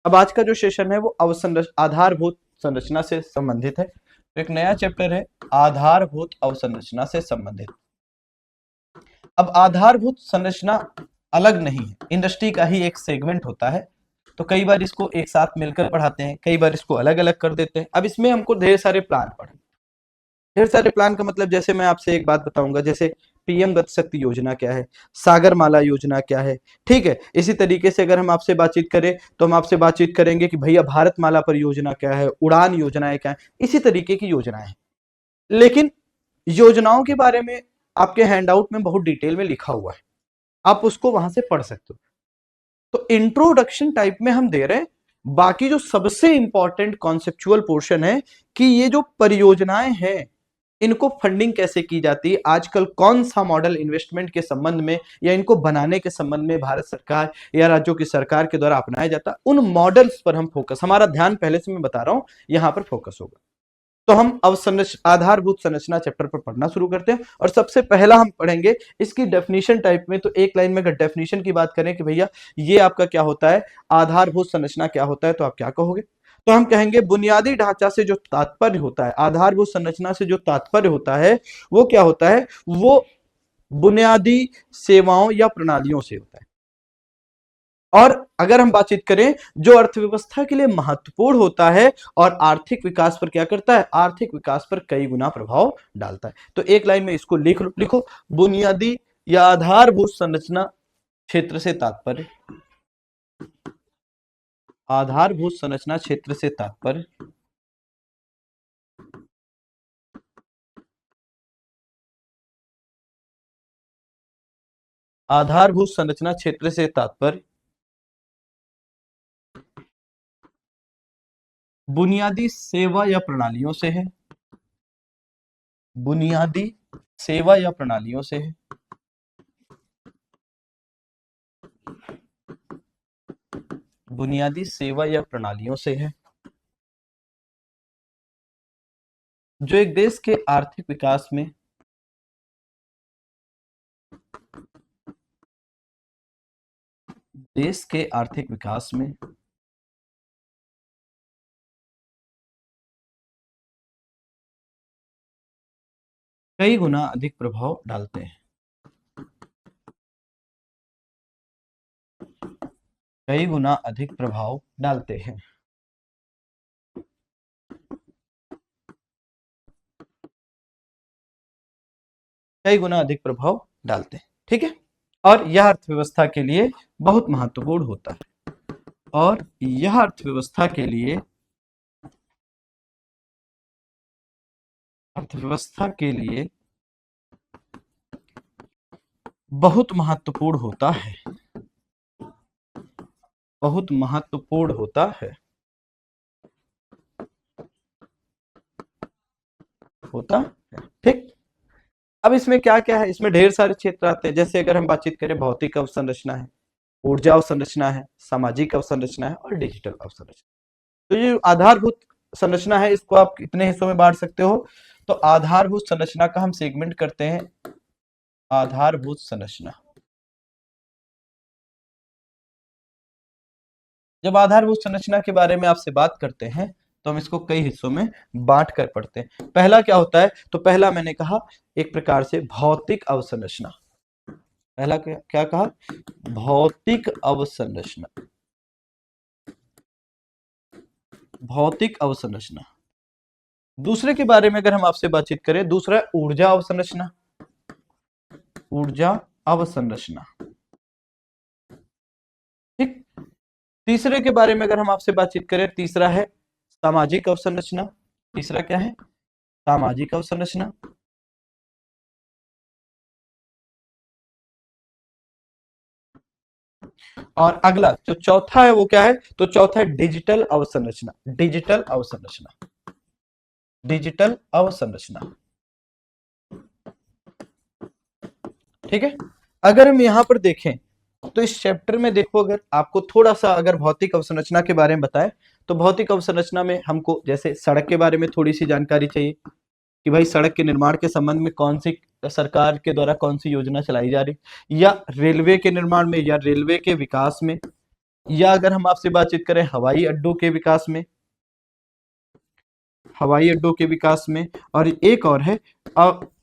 अब आज का जो सेशन है वो आधारभूत संरचना से संबंधित है। तो एक नया चैप्टर है आधारभूत अवसंरचना से संबंधित। अब आधारभूत संरचना अलग नहीं है, इंडस्ट्री का ही एक सेगमेंट होता है। तो कई बार इसको एक साथ मिलकर पढ़ाते हैं, कई बार इसको अलग अलग कर देते हैं। अब इसमें हमको ढेर सारे प्लान पढ़े। ढेर सारे प्लान का मतलब जैसे मैं आपसे एक बात बताऊंगा, जैसे पीएम गति शक्ति योजना क्या है, सागरमाला योजना क्या है, ठीक है। इसी तरीके से अगर हम आपसे बातचीत करें तो हम आपसे बातचीत करेंगे कि भैया भारतमाला परियोजना क्या है, उड़ान योजनाएं क्या है, इसी तरीके की योजनाएं हैं। लेकिन योजनाओं के बारे में आपके हैंडआउट में बहुत डिटेल में लिखा हुआ है, आप उसको वहां से पढ़ सकते हो। तो इंट्रोडक्शन टाइप में हम दे रहे हैं। बाकी जो सबसे इंपॉर्टेंट कॉन्सेप्चुअल पोर्शन है कि ये जो परियोजनाएं हैं इनको फंडिंग कैसे की जाती है, आजकल कौन सा मॉडल इन्वेस्टमेंट के संबंध में या इनको बनाने के संबंध में भारत सरकार या राज्यों की सरकार के द्वारा अपनाया जाता है, उन मॉडल्स पर हम फोकस, हमारा ध्यान पहले से मैं बता रहा हूं यहां पर फोकस होगा। तो हम आधारभूत संरचना चैप्टर पर पढ़ना शुरू करते हैं और सबसे पहला हम पढ़ेंगे इसकी डेफिनेशन टाइप में। तो एक लाइन में अगर डेफिनेशन की बात करें कि भैया ये आपका क्या होता है, आधारभूत संरचना क्या होता है, तो आप क्या कहोगे? तो हम कहेंगे बुनियादी ढांचा से जो तात्पर्य होता है, आधारभूत संरचना से जो तात्पर्य होता है वो क्या होता है, वो बुनियादी सेवाओं या प्रणालियों से होता है। और अगर हम बातचीत करें जो अर्थव्यवस्था के लिए महत्वपूर्ण होता है और आर्थिक विकास पर क्या करता है, आर्थिक विकास पर कई गुना प्रभाव डालता है। तो एक लाइन में इसको लिखो, बुनियादी या आधारभूत संरचना क्षेत्र से तात्पर्य, आधारभूत संरचना क्षेत्र से तात्पर्य आधारभूत संरचना क्षेत्र से तात्पर्य बुनियादी सेवा या प्रणालियों से है, बुनियादी सेवा या प्रणालियों से है। बुनियादी सेवा या प्रणालियों से है जो एक देश के आर्थिक विकास में कई गुना अधिक प्रभाव डालते हैं, कई गुना अधिक प्रभाव डालते हैं। कई गुना अधिक प्रभाव डालते हैं, ठीक है। और यह अर्थव्यवस्था के लिए बहुत महत्वपूर्ण होता है, और यह अर्थव्यवस्था के लिए बहुत महत्वपूर्ण होता है, बहुत महत्वपूर्ण होता है, ठीक। अब इसमें क्या क्या है, इसमें ढेर सारे क्षेत्र आते हैं। जैसे अगर हम बातचीत करें, भौतिक अवसंरचना है, ऊर्जा अवसंरचना है, सामाजिक अवसंरचना है और डिजिटल अवसंरचना। तो ये आधारभूत संरचना है, इसको आप कितने हिस्सों में बांट सकते हो? तो आधारभूत संरचना का हम सेगमेंट करते हैं आधारभूत संरचना। जब आधारभूत संरचना के बारे में आपसे बात करते हैं तो हम इसको कई हिस्सों में बांट कर पढ़ते हैं। पहला क्या होता है, तो पहला मैंने कहा एक प्रकार से भौतिक अवसंरचना। पहला क्या कहा, भौतिक अवसंरचना, भौतिक अवसंरचना। दूसरे के बारे में अगर हम आपसे बातचीत करें, दूसरा है ऊर्जा अवसंरचना, ऊर्जा अवसंरचना, ठीक। तीसरे के बारे में अगर हम आपसे बातचीत करें, तीसरा है सामाजिक अवसंरचना। तीसरा क्या है, सामाजिक अवसंरचना। और अगला जो चौथा है वो क्या है, तो चौथा है डिजिटल अवसंरचना, डिजिटल अवसंरचना, डिजिटल अवसंरचना, ठीक है। अगर हम यहां पर देखें तो इस चैप्टर में देखो, अगर आपको थोड़ा सा अगर भौतिक अवसंरचना के बारे में बताएं तो भौतिक अवसंरचना में हमको जैसे सड़क के बारे में थोड़ी सी जानकारी चाहिए कि भाई सड़क के निर्माण के संबंध में कौन सी सरकार के द्वारा कौन सी योजना चलाई जा रही, या रेलवे के निर्माण में या रेलवे के विकास में या अगर हम आपसे बातचीत करें हवाई अड्डों के विकास में, हवाई अड्डों के विकास में, और एक और है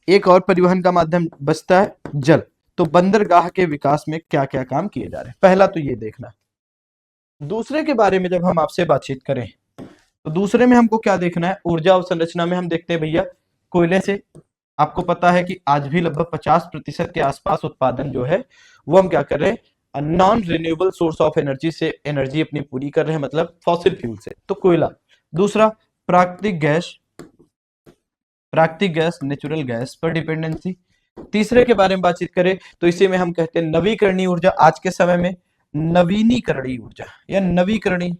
एक और परिवहन का माध्यम बचता है जल। तो बंदरगाह के विकास में क्या क्या काम किए जा रहे हैं, पहला तो ये देखना। दूसरे के बारे में जब हम आपसे बातचीत करें तो दूसरे में हमको क्या देखना है, ऊर्जा अवसंरचना में हम देखते हैं भैया कोयले से, आपको पता है कि आज भी लगभग 50% के आसपास उत्पादन जो है वो हम क्या कर रहे हैं, non renewable source of energy से एनर्जी अपनी पूरी कर रहे हैं, मतलब फॉसिल फ्यूल से, तो कोयला। दूसरा प्राकृतिक गैस, प्राकृतिक गैस नेचुरल गैस पर डिपेंडेंसी। तीसरे के बारे में बातचीत करें तो इसी में हम कहते हैं नवीकरणीय ऊर्जा, आज के समय में नवीनीकरणीय ऊर्जा या नवीकरणीय,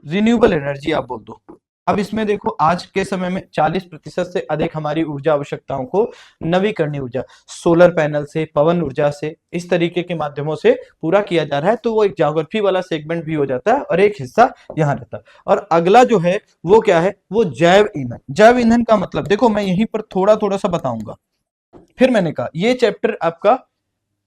रिन्यूएबल एनर्जी आप बोल दो। अब इसमें देखो आज के समय में 40% से अधिक हमारी ऊर्जा आवश्यकताओं को नवीकरणीय ऊर्जा, सोलर पैनल से, पवन ऊर्जा से, इस तरीके के माध्यमों से पूरा किया जा रहा है। तो वो एक ज्योग्राफी वाला सेगमेंट भी हो जाता है और एक हिस्सा यहाँ रहता है। और अगला जो है वो क्या है, वो जैव ईंधन। जैव ईंधन का मतलब देखो मैं यहीं पर थोड़ा थोड़ा सा बताऊंगा, फिर मैंने कहा ये चैप्टर आपका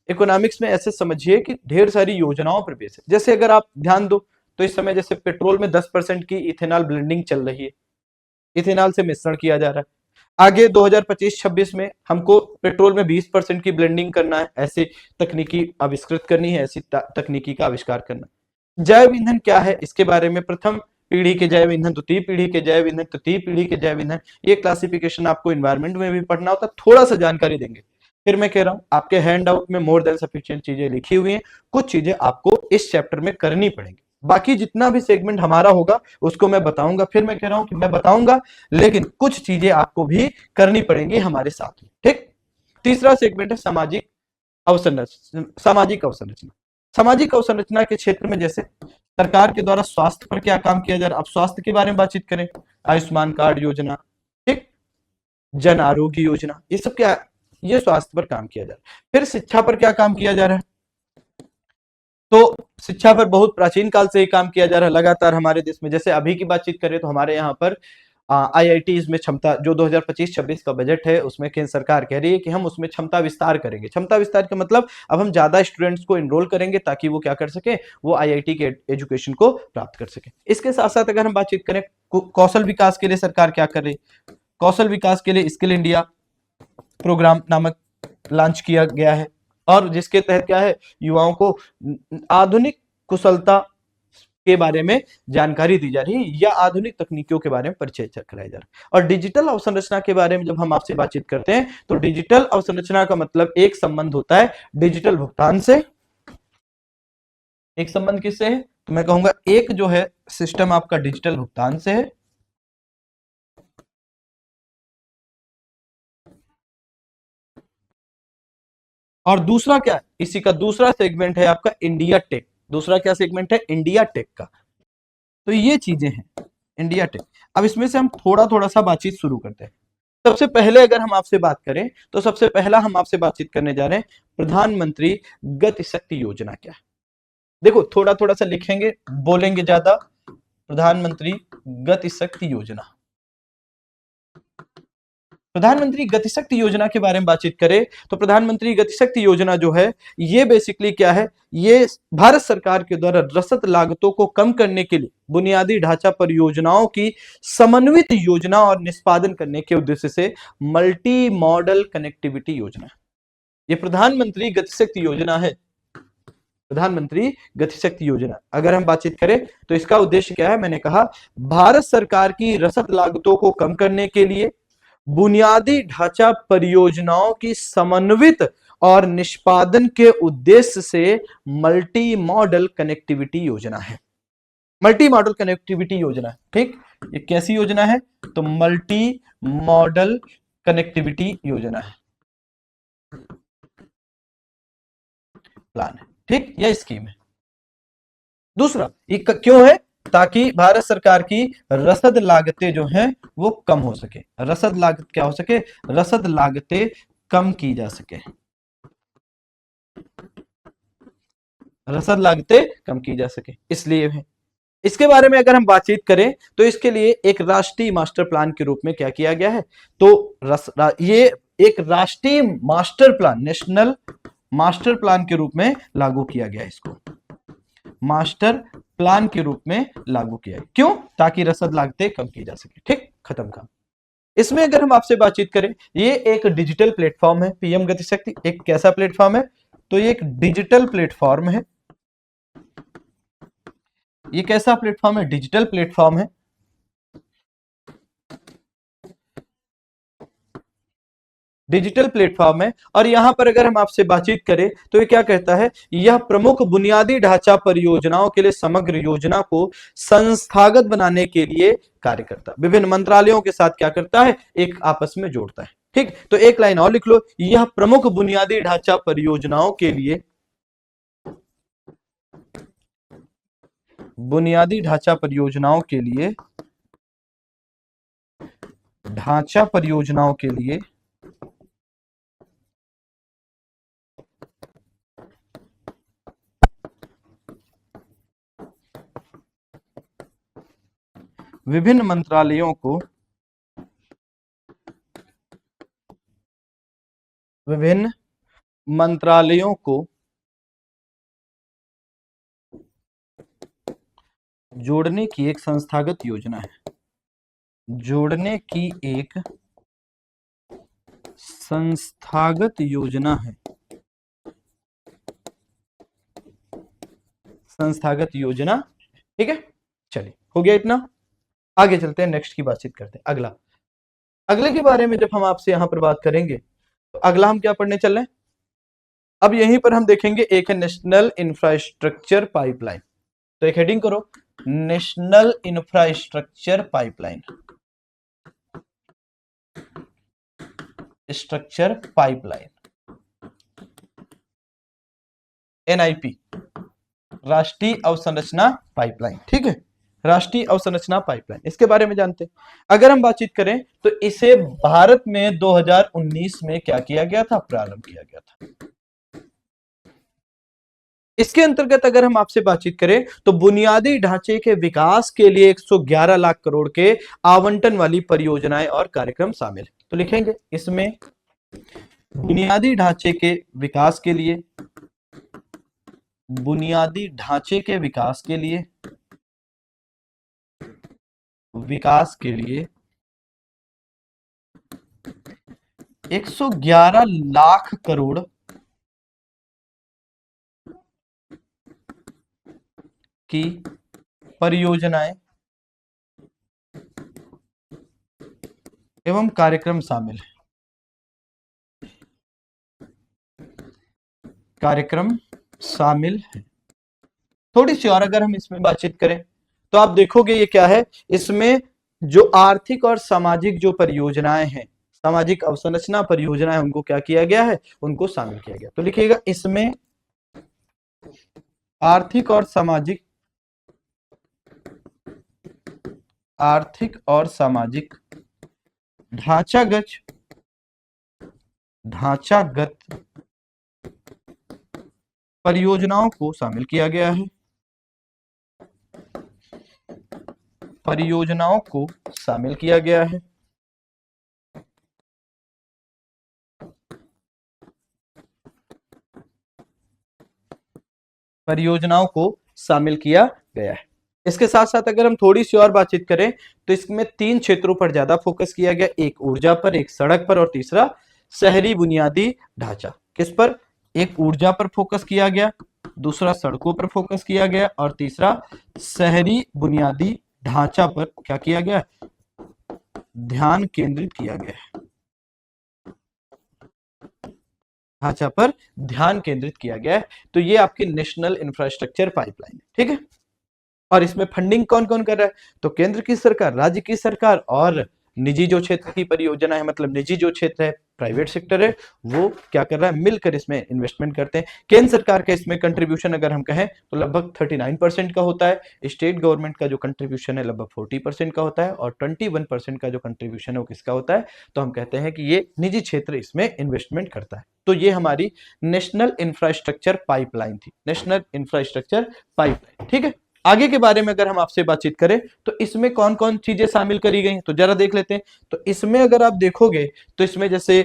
इकोनॉमिक्स में ऐसे समझिए कि ढेर सारी योजनाओं पर बेस है। जैसे अगर आप ध्यान दो तो इस समय जैसे पेट्रोल में 10% की इथेनॉल ब्लेंडिंग चल रही है, इथेनॉल से मिश्रण किया जा रहा है। आगे 2025-26 में हमको पेट्रोल में 20% की ब्लेंडिंग करना है, ऐसी तकनीकी आविष्कृत करनी है, ऐसी तकनीकी का आविष्कार करना है। जैव ईंधन क्या है इसके बारे में, प्रथम पीढ़ी के जैव ईंधन, द्वितीय पीढ़ी के जैव ईंधन, तृतीय पीढ़ी के जैव ईंधन, ये क्लासिफिकेशन आपको एनवायरमेंट में भी पढ़ना होता है, थोड़ा सा जानकारी देंगे। फिर मैं कह रहा हूं आपके हैंड आउट में मोर देन सफिशिएंट चीजें लिखी हुई हैं, कुछ चीजें आपको इस चैप्टर में करनी पड़ेंगी। बाकी जितना भी सेगमेंट हमारा होगा उसको मैं बताऊंगा। फिर मैं कह रहा हूं कि मैं बताऊंगा लेकिन कुछ चीजें आपको भी करनी पड़ेंगी हमारे साथ में, ठीक। तीसरा सेगमेंट है सामाजिक अवसंरचना। सामाजिक अवसंरचना, सामाजिक अवसंरचना के क्षेत्र में जैसे सरकार के द्वारा स्वास्थ्य पर क्या काम किया जा रहा है। अब स्वास्थ्य के बारे में बातचीत करें, आयुष्मान कार्ड योजना, ठीक, जन आरोग्य योजना, ये सब क्या, ये स्वास्थ्य पर काम किया जा रहा है। फिर शिक्षा पर क्या काम किया जा रहा है, तो शिक्षा पर बहुत प्राचीन काल से ही काम किया जा रहा है लगातार हमारे देश में। जैसे अभी की बातचीत करें तो हमारे यहाँ पर आईआईटीज में क्षमता, जो 2025-26 का बजट है उसमें केंद्र सरकार कह रही है कि हम उसमें क्षमता विस्तार करेंगे। क्षमता विस्तार का मतलब अब हम ज्यादा स्टूडेंट्स को एनरोल करेंगे ताकि वो क्या कर सके, वो आईआईटी के एजुकेशन को प्राप्त कर सके। इसके साथ साथ अगर हम बातचीत करें कौशल विकास के लिए सरकार क्या कर रही है, कौशल विकास के लिए स्किल इंडिया प्रोग्राम नामक लॉन्च किया गया है, और जिसके तहत क्या है, युवाओं को आधुनिक कुशलता के बारे में जानकारी दी जा रही है या आधुनिक तकनीकों के बारे में परिचय कराया जा रहा है। और डिजिटल अवसंरचना के बारे में जब हम आपसे बातचीत करते हैं तो डिजिटल अवसंरचना का मतलब एक संबंध होता है डिजिटल भुगतान से। एक संबंध किससे है, तो मैं कहूंगा एक जो है सिस्टम आपका डिजिटल भुगतान से है, और दूसरा क्या, इसी का दूसरा सेगमेंट है आपका इंडिया टेक। दूसरा क्या सेगमेंट है, इंडिया टेक का। तो ये चीजें हैं इंडिया टेक। अब इसमें से हम थोड़ा थोड़ा सा बातचीत शुरू करते हैं। सबसे पहले अगर हम आपसे बात करें तो सबसे पहला हम आपसे बातचीत करने जा रहे हैं प्रधानमंत्री गति शक्ति योजना क्या है। देखो थोड़ा थोड़ा सा लिखेंगे, बोलेंगे ज्यादा। प्रधानमंत्री गति शक्ति योजना, प्रधानमंत्री गति शक्ति योजना के बारे में बातचीत करें तो प्रधानमंत्री गति शक्ति योजना जो है ये बेसिकली क्या है, ये भारत सरकार के द्वारा रसद लागतों को कम करने के लिए बुनियादी ढांचा परियोजनाओं की समन्वित योजना और निष्पादन करने के उद्देश्य से मल्टी मॉडल कनेक्टिविटी योजना, ये प्रधानमंत्री गति शक्ति योजना है। प्रधानमंत्री गति शक्ति योजना अगर हम बातचीत करें तो इसका उद्देश्य क्या है, मैंने कहा भारत सरकार की रसद लागतों को कम करने के लिए बुनियादी ढांचा परियोजनाओं की समन्वित और निष्पादन के उद्देश्य से मल्टी मॉडल कनेक्टिविटी योजना है। मल्टी मॉडल कनेक्टिविटी योजना, ठीक, ये कैसी योजना है, तो मल्टी मॉडल कनेक्टिविटी योजना है, प्लान है, ठीक, यह स्कीम है। दूसरा ये क्यों है, ताकि भारत सरकार की रसद लागतें जो हैं वो कम हो सके। रसद लागत क्या हो सके, रसद लागतें कम की जा सके, रसद लागतें कम की जा सके, इसलिए है। इसके बारे में अगर हम बातचीत करें तो इसके लिए एक राष्ट्रीय मास्टर प्लान के रूप में क्या किया गया है, तो ये एक राष्ट्रीय master plan, national master plan के रूप में लागू किया गया। इसको मास्टर प्लान के रूप में लागू किया है। क्यों? ताकि रसद लागतें कम की जा सके। ठीक, खत्म काम। इसमें अगर हम आपसे बातचीत करें, ये एक डिजिटल प्लेटफॉर्म है। पीएम गति शक्ति एक कैसा प्लेटफॉर्म है? तो ये एक डिजिटल प्लेटफॉर्म है। ये कैसा प्लेटफॉर्म है? डिजिटल प्लेटफॉर्म है। डिजिटल प्लेटफॉर्म है। और यहां पर अगर हम आपसे बातचीत करें तो ये क्या कहता है? यह प्रमुख बुनियादी ढांचा परियोजनाओं के लिए समग्र योजना को संस्थागत बनाने के लिए कार्य करता है। विभिन्न मंत्रालयों के साथ क्या करता है? एक आपस में जोड़ता है। ठीक, तो एक लाइन और लिख लो, यह प्रमुख बुनियादी ढांचा परियोजनाओं के लिए, बुनियादी ढांचा परियोजनाओं के लिए, ढांचा परियोजनाओं के लिए विभिन्न मंत्रालयों को, विभिन्न मंत्रालयों को जोड़ने की एक संस्थागत योजना है। जोड़ने की एक संस्थागत योजना है। संस्थागत योजना। ठीक है, चलिए हो गया इतना। आगे चलते हैं, नेक्स्ट की बातचीत करते हैं। अगला, अगले के बारे में जब हम आपसे यहां पर बात करेंगे तो अगला हम क्या पढ़ने चल रहे हैं? अब यहीं पर हम देखेंगे एक है नेशनल इंफ्रास्ट्रक्चर पाइपलाइन। तो एक हेडिंग करो, national infrastructure pipeline. Structure pipeline, NIP, राष्ट्रीय अवसंरचना पाइपलाइन। ठीक है, राष्ट्रीय अवसंरचना पाइपलाइन, इसके बारे में जानते हैं। अगर हम बातचीत करें तो इसे भारत में 2019 में क्या किया गया था? प्रारंभ किया गया था। इसके अंतर्गत अगर हम आपसे बातचीत करें तो बुनियादी ढांचे के विकास के लिए 111 लाख करोड़ के आवंटन वाली परियोजनाएं और कार्यक्रम शामिल है। तो लिखेंगे इसमें बुनियादी ढांचे के विकास के लिए, बुनियादी ढांचे के विकास के लिए, विकास के लिए 111 लाख करोड़ की परियोजनाएं एवं कार्यक्रम शामिल है। कार्यक्रम शामिल है। थोड़ी सी और अगर हम इसमें बातचीत करें तो आप देखोगे ये क्या है? इसमें जो आर्थिक और सामाजिक जो परियोजनाएं हैं, सामाजिक अवसंरचना परियोजनाएं, उनको क्या किया गया है? उनको शामिल किया गया। तो लिखिएगा इसमें आर्थिक और सामाजिक, आर्थिक और सामाजिक ढांचागत परियोजनाओं को शामिल किया गया है। परियोजनाओं को शामिल किया गया है। परियोजनाओं को शामिल किया गया है। इसके साथ साथ अगर हम थोड़ी सी और बातचीत करें तो इसमें 3 क्षेत्रों पर ज्यादा फोकस किया गया, एक ऊर्जा पर, एक सड़क पर और तीसरा शहरी बुनियादी ढांचा। किस पर? एक ऊर्जा पर फोकस किया गया, दूसरा सड़कों पर फोकस किया गया और तीसरा शहरी बुनियादी ढांचा पर क्या किया गया? ध्यान केंद्रित किया गया है। ढांचा पर ध्यान केंद्रित किया गया है। तो ये आपकी नेशनल इंफ्रास्ट्रक्चर पाइपलाइन है। ठीक है, और इसमें फंडिंग कौन कौन कर रहा है? तो केंद्र की सरकार, राज्य की सरकार और निजी जो क्षेत्र की परियोजना है, मतलब निजी जो क्षेत्र है, प्राइवेट सेक्टर है, वो क्या कर रहा है? मिलकर इसमें इन्वेस्टमेंट करते हैं। केंद्र सरकार का इसमें कंट्रीब्यूशन अगर हम कहें तो लगभग 39% का होता है। स्टेट गवर्नमेंट का जो कंट्रीब्यूशन है लगभग 40% का होता है और 21% का जो कंट्रीब्यूशन है वो किसका होता है? तो हम कहते हैं कि ये निजी क्षेत्र इसमें इन्वेस्टमेंट करता है। तो ये हमारी नेशनल इंफ्रास्ट्रक्चर पाइपलाइन थी, नेशनल इंफ्रास्ट्रक्चर पाइपलाइन। ठीक है, आगे के बारे में अगर हम आपसे बातचीत करें तो इसमें कौन कौन चीजें शामिल करी गई तो जरा देख लेते हैं। तो इसमें अगर आप देखोगे तो इसमें जैसे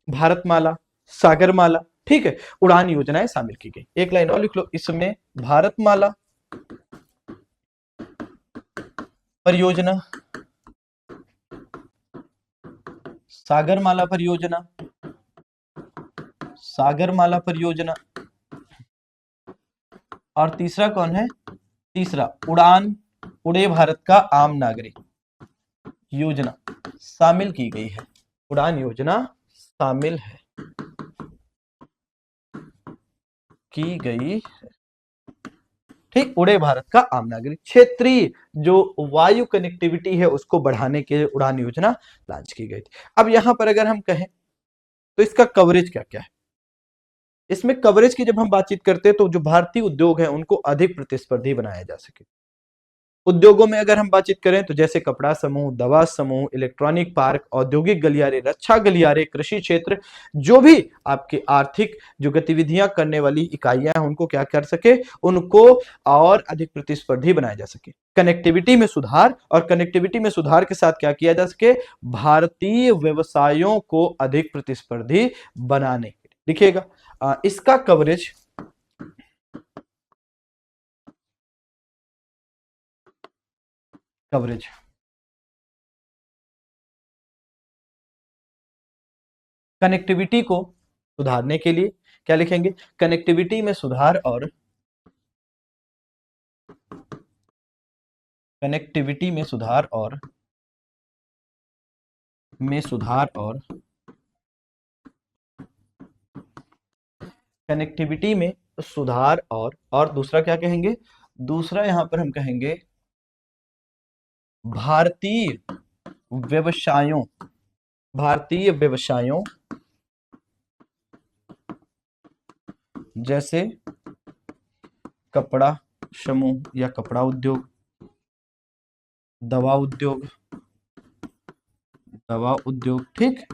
भारतमाला, सागरमाला, ठीक है, उड़ान योजनाएं शामिल की गई। एक लाइन और लिख लो, इसमें भारतमाला परियोजना, सागरमाला परियोजना, सागरमाला परियोजना, और तीसरा कौन है, तीसरा उड़ान, उड़े भारत का आम नागरिक योजना शामिल की गई है। उड़ान योजना शामिल है, की गई है। ठीक, उड़े भारत का आम नागरिक, क्षेत्रीय जो वायु कनेक्टिविटी है उसको बढ़ाने के लिए उड़ान योजना लॉन्च की गई थी। अब यहां पर अगर हम कहें तो इसका कवरेज क्या क्या है, इसमें कवरेज की जब हम बातचीत करते हैं तो जो भारतीय उद्योग है उनको अधिक प्रतिस्पर्धी बनाया जा सके। उद्योगों में अगर हम बातचीत करें तो जैसे कपड़ा समूह, दवा समूह, इलेक्ट्रॉनिक पार्क, औद्योगिक गलियारे, रक्षा गलियारे, कृषि क्षेत्र, जो भी आपके आर्थिक जो गतिविधियां करने वाली इकाइयां हैं उनको क्या कर सके, उनको और अधिक प्रतिस्पर्धी बनाया जा सके। कनेक्टिविटी में सुधार, और कनेक्टिविटी में सुधार के साथ क्या किया जा सके, भारतीय व्यवसायों को अधिक प्रतिस्पर्धी बनाने। लिखिएगा इसका कवरेज, कवरेज कनेक्टिविटी को सुधारने के लिए क्या लिखेंगे, कनेक्टिविटी में सुधार और कनेक्टिविटी में सुधार और कनेक्टिविटी में सुधार और दूसरा क्या कहेंगे, दूसरा यहां पर हम कहेंगे भारतीय व्यवसायों, भारतीय व्यवसायों जैसे कपड़ा समूह या कपड़ा उद्योग, दवा उद्योग, दवा उद्योग, ठीक।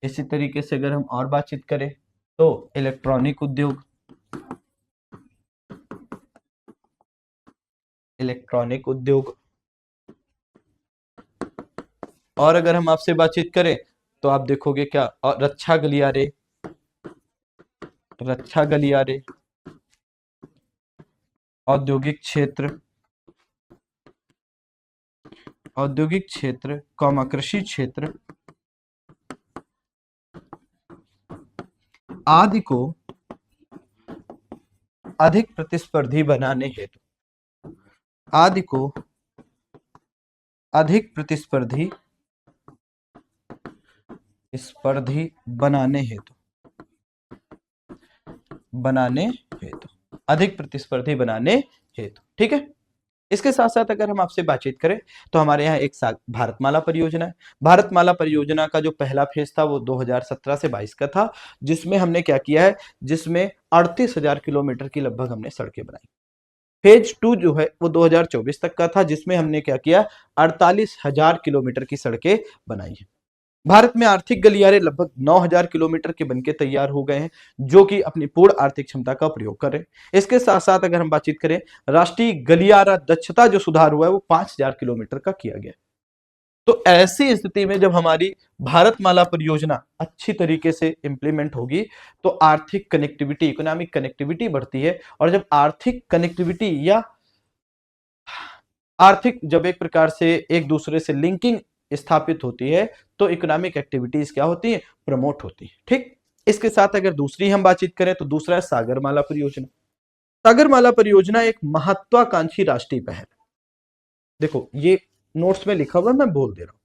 इसी तरीके से अगर हम और बातचीत करें तो इलेक्ट्रॉनिक उद्योग, इलेक्ट्रॉनिक उद्योग, और अगर हम आपसे बातचीत करें तो आप देखोगे क्या, और रक्षा गलियारे, रक्षा गलियारे, औद्योगिक क्षेत्र, औद्योगिक क्षेत्र, कृषि क्षेत्र आदि को अधिक प्रतिस्पर्धी बनाने हेतु, आदि को अधिक प्रतिस्पर्धी बनाने हेतु, अधिक प्रतिस्पर्धी बनाने हेतु, ठीक है। इसके साथ साथ अगर हम आपसे बातचीत करें तो हमारे यहाँ एक भारतमाला परियोजना है। भारतमाला परियोजना का जो पहला फेज था वो 2017 से 22 का था, जिसमें हमने क्या किया है, जिसमें 38,000 किलोमीटर की लगभग हमने सड़कें बनाई। फेज 2 जो है वो 2024 तक का था, जिसमें हमने क्या किया, 48,000 किलोमीटर की सड़कें बनाई है। भारत में आर्थिक गलियारे लगभग 9,000 किलोमीटर के बनके तैयार हो गए हैं, जो कि अपनी पूर्ण आर्थिक क्षमता का प्रयोग कर रहे हैं। इसके साथ साथ अगर हम बातचीत करें, राष्ट्रीय गलियारा दक्षता जो सुधार हुआ है वो 5,000 किलोमीटर का किया गया। तो ऐसी स्थिति में जब हमारी भारतमाला परियोजना अच्छी तरीके से इंप्लीमेंट होगी तो आर्थिक कनेक्टिविटी, इकोनॉमिक कनेक्टिविटी बढ़ती है, और जब आर्थिक कनेक्टिविटी या आर्थिक जब एक प्रकार से एक दूसरे से लिंकिंग स्थापित होती है तो इकोनॉमिक एक्टिविटीज क्या होती है, प्रमोट होती है, ठीक। इसके साथ अगर दूसरी हम बातचीत करें तो दूसरा है सागरमाला परियोजना। सागरमाला परियोजना एक महत्वाकांक्षी राष्ट्रीय पहल, देखो ये नोट्स में लिखा हुआ, मैं बोल दे रहा हूं,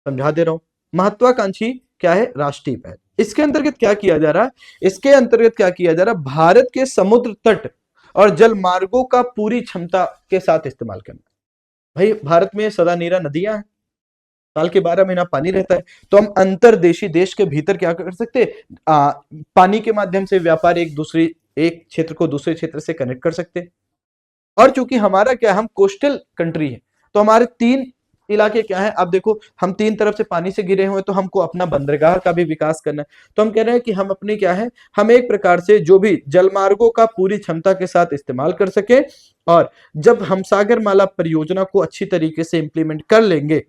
समझा दे रहा हूं। महत्वाकांक्षी क्या है, राष्ट्रीय पहल। इसके अंतर्गत क्या किया जा रहा है, इसके अंतर्गत क्या किया जा रहा है, भारत के समुद्र तट और जल मार्गों का पूरी क्षमता के साथ इस्तेमाल करना। भाई भारत में सदा नीरा नदियां हैं, साल के 12 महीना पानी रहता है, तो हम अंतरदेशी देश के भीतर क्या कर सकते हैं, पानी के माध्यम से व्यापार एक क्षेत्र को दूसरे क्षेत्र से कनेक्ट कर सकते हैं। और चूंकि हमारा क्या, हम कोस्टल कंट्री है, तो हमारे 3 इलाके क्या है, अब देखो हम 3 तरफ से पानी से घिरे हुए, तो हमको अपना बंदरगाह का भी विकास करना है। तो हम कह रहे हैं कि हम अपने क्या है, हम एक प्रकार से जो भी जलमार्गों का पूरी क्षमता के साथ इस्तेमाल कर सके, और जब हम सागरमाला परियोजना को अच्छी तरीके से इंप्लीमेंट कर लेंगे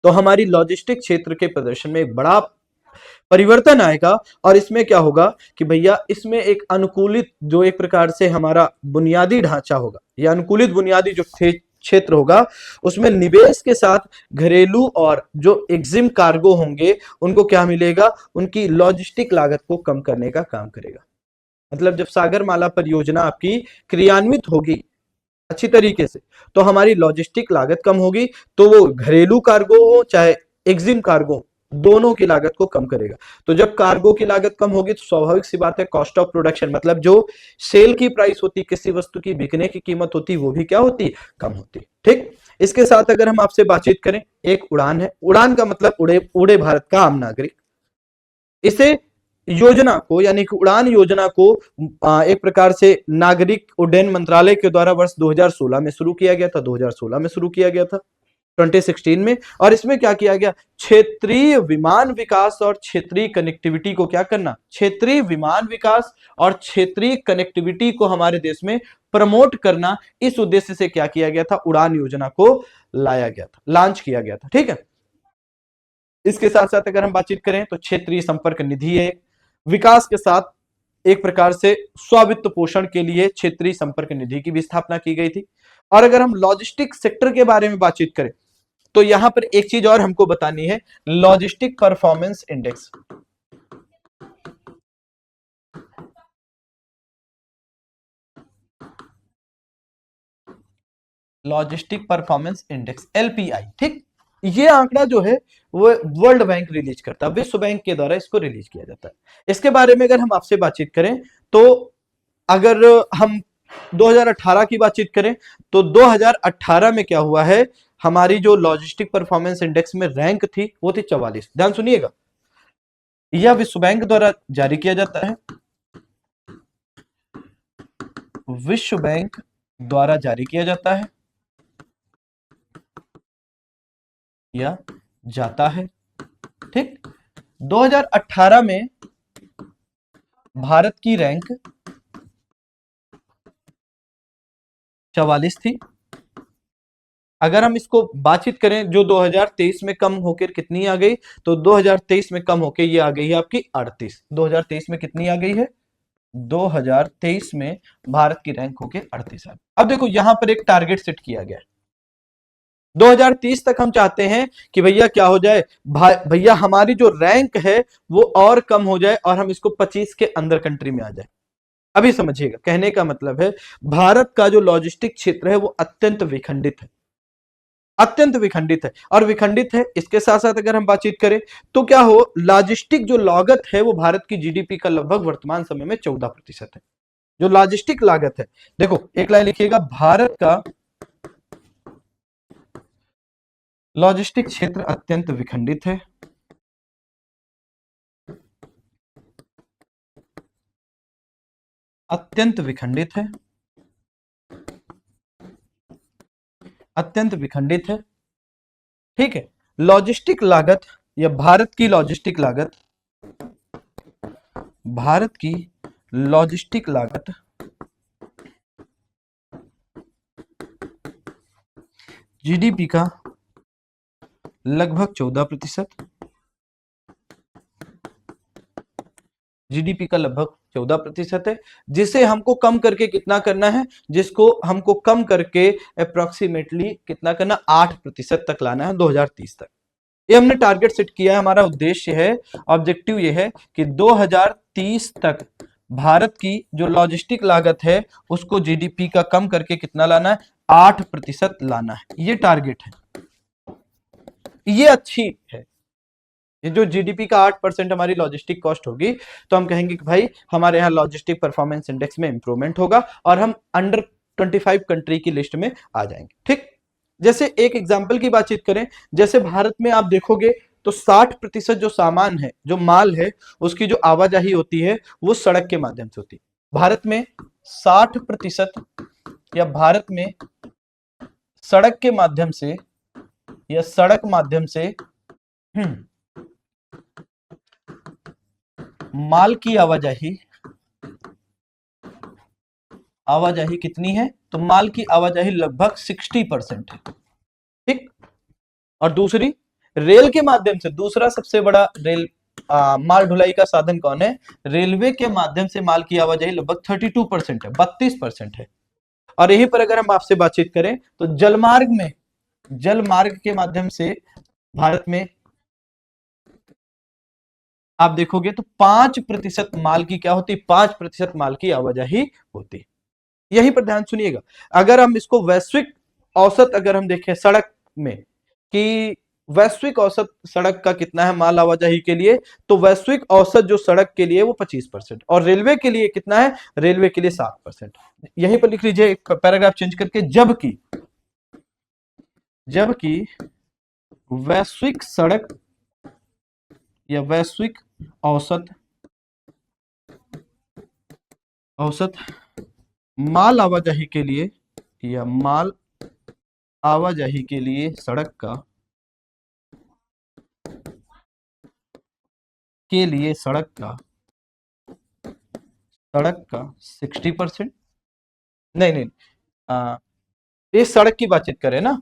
तो हमारी लॉजिस्टिक क्षेत्र के प्रदर्शन में एक बड़ा परिवर्तन आएगा। और इसमें क्या होगा कि भैया इसमें एक अनुकूलित जो एक प्रकार से हमारा बुनियादी ढांचा होगा, या अनुकूलित बुनियादी जो क्षेत्र होगा, उसमें निवेश के साथ घरेलू और जो एग्जिम कार्गो होंगे उनको क्या मिलेगा, उनकी लॉजिस्टिक लागत को कम करने का काम करेगा। मतलब जब सागरमाला परियोजना आपकी क्रियान्वित होगी अच्छी तरीके से, तो हमारी लॉजिस्टिक लागत कम होगी, तो वो घरेलू कार्गो हो चाहे एग्जिम कार्गो, दोनों की लागत को कम करेगा। तो जब कार्गो की लागत कम होगी तो स्वाभाविक सी बात है कॉस्ट ऑफ प्रोडक्शन, मतलब जो सेल की प्राइस होती, किसी वस्तु की बिकने की कीमत होती, वो भी क्या होती, कम होती। ठीक, इसके साथ अगर हम आपसे बातचीत करें, एक उड़ान है। उड़ान का मतलब उड़े उड़े भारत का आम नागरिक। इसे योजना को यानी कि उड़ान योजना को एक प्रकार से नागरिक उड्डयन मंत्रालय के द्वारा वर्ष 2016 में शुरू किया गया था, 2016 में शुरू किया गया था 2016 में। और इसमें क्या किया गया, क्षेत्रीय विमान विकास और क्षेत्रीय कनेक्टिविटी को क्या करना, क्षेत्रीय विमान विकास और क्षेत्रीय कनेक्टिविटी को हमारे देश में प्रमोट करना, इस उद्देश्य से क्या किया गया था, उड़ान योजना को लाया गया था, लॉन्च किया गया था। ठीक है, इसके साथ साथ अगर हम बातचीत करें तो क्षेत्रीय संपर्क निधि है, विकास के साथ एक प्रकार से स्वावित्त पोषण के लिए क्षेत्रीय संपर्क निधि की भी स्थापना की गई थी। और अगर हम लॉजिस्टिक सेक्टर के बारे में बातचीत करें तो यहां पर एक चीज और हमको बतानी है, logistic performance index. Logistic performance index LPI। ठीक, ये आंकड़ा जो है वो वर्ल्ड बैंक रिलीज करता है, विश्व बैंक के द्वारा इसको रिलीज किया जाता है। इसके बारे में अगर हम आपसे बातचीत करें तो अगर हम 2018 की बातचीत करें तो 2018 में क्या हुआ है, हमारी जो लॉजिस्टिक परफॉर्मेंस इंडेक्स में रैंक थी वो थी 44। ध्यान सुनिएगा, यह विश्व बैंक द्वारा जारी किया जाता है, विश्व बैंक द्वारा जारी किया जाता है या जाता है। ठीक, 2018 में भारत की रैंक 44 थी। अगर हम इसको बातचीत करें जो 2023 में कम होकर कितनी आ गई, तो 2023 में कम होकर ये आ गई है आपकी 38। 2023 में कितनी आ गई है, 2023 में भारत की रैंक होकर 38 आ गई। अब देखो यहां पर एक टारगेट सेट किया गया है, 2030 तक हम चाहते हैं कि भैया क्या हो जाए, भैया हमारी जो रैंक है वो और कम हो जाए और हम इसको 25 के अंदर कंट्री में आ जाए। अभी समझिएगा, कहने का मतलब है भारत का जो लॉजिस्टिक क्षेत्र है वो अत्यंत विखंडित है, अत्यंत विखंडित है। और विखंडित है, इसके साथ साथ अगर हम बातचीत करें तो क्या हो, लॉजिस्टिक जो लागत है वो भारत की जीडीपी का लगभग वर्तमान समय में 14% है, जो लॉजिस्टिक लागत है। देखो एक लाइन लिखिएगा, भारत का लॉजिस्टिक क्षेत्र अत्यंत विखंडित है, अत्यंत विखंडित है, अत्यंत विखंडित है। ठीक है, लॉजिस्टिक लागत या भारत की लॉजिस्टिक लागत, भारत की लॉजिस्टिक लागत जीडीपी का लगभग 14%, जीडीपी का लगभग 14% है, जिसे हमको कम करके कितना करना है, जिसको हमको कम करके अप्रोक्सीमेटली कितना करना, 8% तक लाना है 2030 तक। ये हमने टारगेट सेट किया है, हमारा उद्देश्य है, ऑब्जेक्टिव ये है कि 2030 तक भारत की जो लॉजिस्टिक लागत है उसको जीडीपी का कम करके कितना लाना है, 8% लाना है। ये टारगेट है, ये अच्छी है। ये जो जीडीपी का 8% हमारी लॉजिस्टिक कॉस्ट होगी तो हम कहेंगे कि भाई हमारे यहाँ लॉजिस्टिक परफॉर्मेंस इंडेक्स में इंप्रूवमेंट होगा और हम अंडर 25 कंट्री की लिस्ट में आ जाएंगे। ठीक, जैसे एक एग्जांपल की बातचीत करें, जैसे भारत में आप देखोगे तो 60% जो सामान है, जो माल है, उसकी जो आवाजाही होती है वो सड़क के माध्यम से होती है। भारत में 60% या भारत में सड़क के माध्यम से या सड़क माध्यम से माल की आवाजाही कितनी है, तो माल की आवाजाही लगभग 60% है। ठीक, और दूसरी रेल के माध्यम से, दूसरा सबसे बड़ा रेल माल ढुलाई का साधन कौन है? रेलवे के माध्यम से माल की आवाजाही लगभग 32% है, 32% है। और यहीं पर अगर हम आपसे बातचीत करें तो जलमार्ग के माध्यम से भारत में आप देखोगे तो 5% माल की क्या होती? 5% माल की आवाजाही होती। यहीं पर ध्यान सुनिएगा। अगर हम इसको वैश्विक औसत अगर हम देखें सड़क में कि वैश्विक औसत सड़क का कितना है माल आवाजाही के लिए, तो वैश्विक औसत जो सड़क के लिए वो 25% और रेलवे के लिए कितना है? रेलवे के लिए 7%। यहीं पर लिख लीजिए एक पैराग्राफ चेंज करके, जबकि वैश्विक सड़क या वैश्विक औसत माल आवाजाही के लिए या माल आवाजाही के लिए सड़क का 60%, नहीं नहीं, ये सड़क की बातचीत करें ना,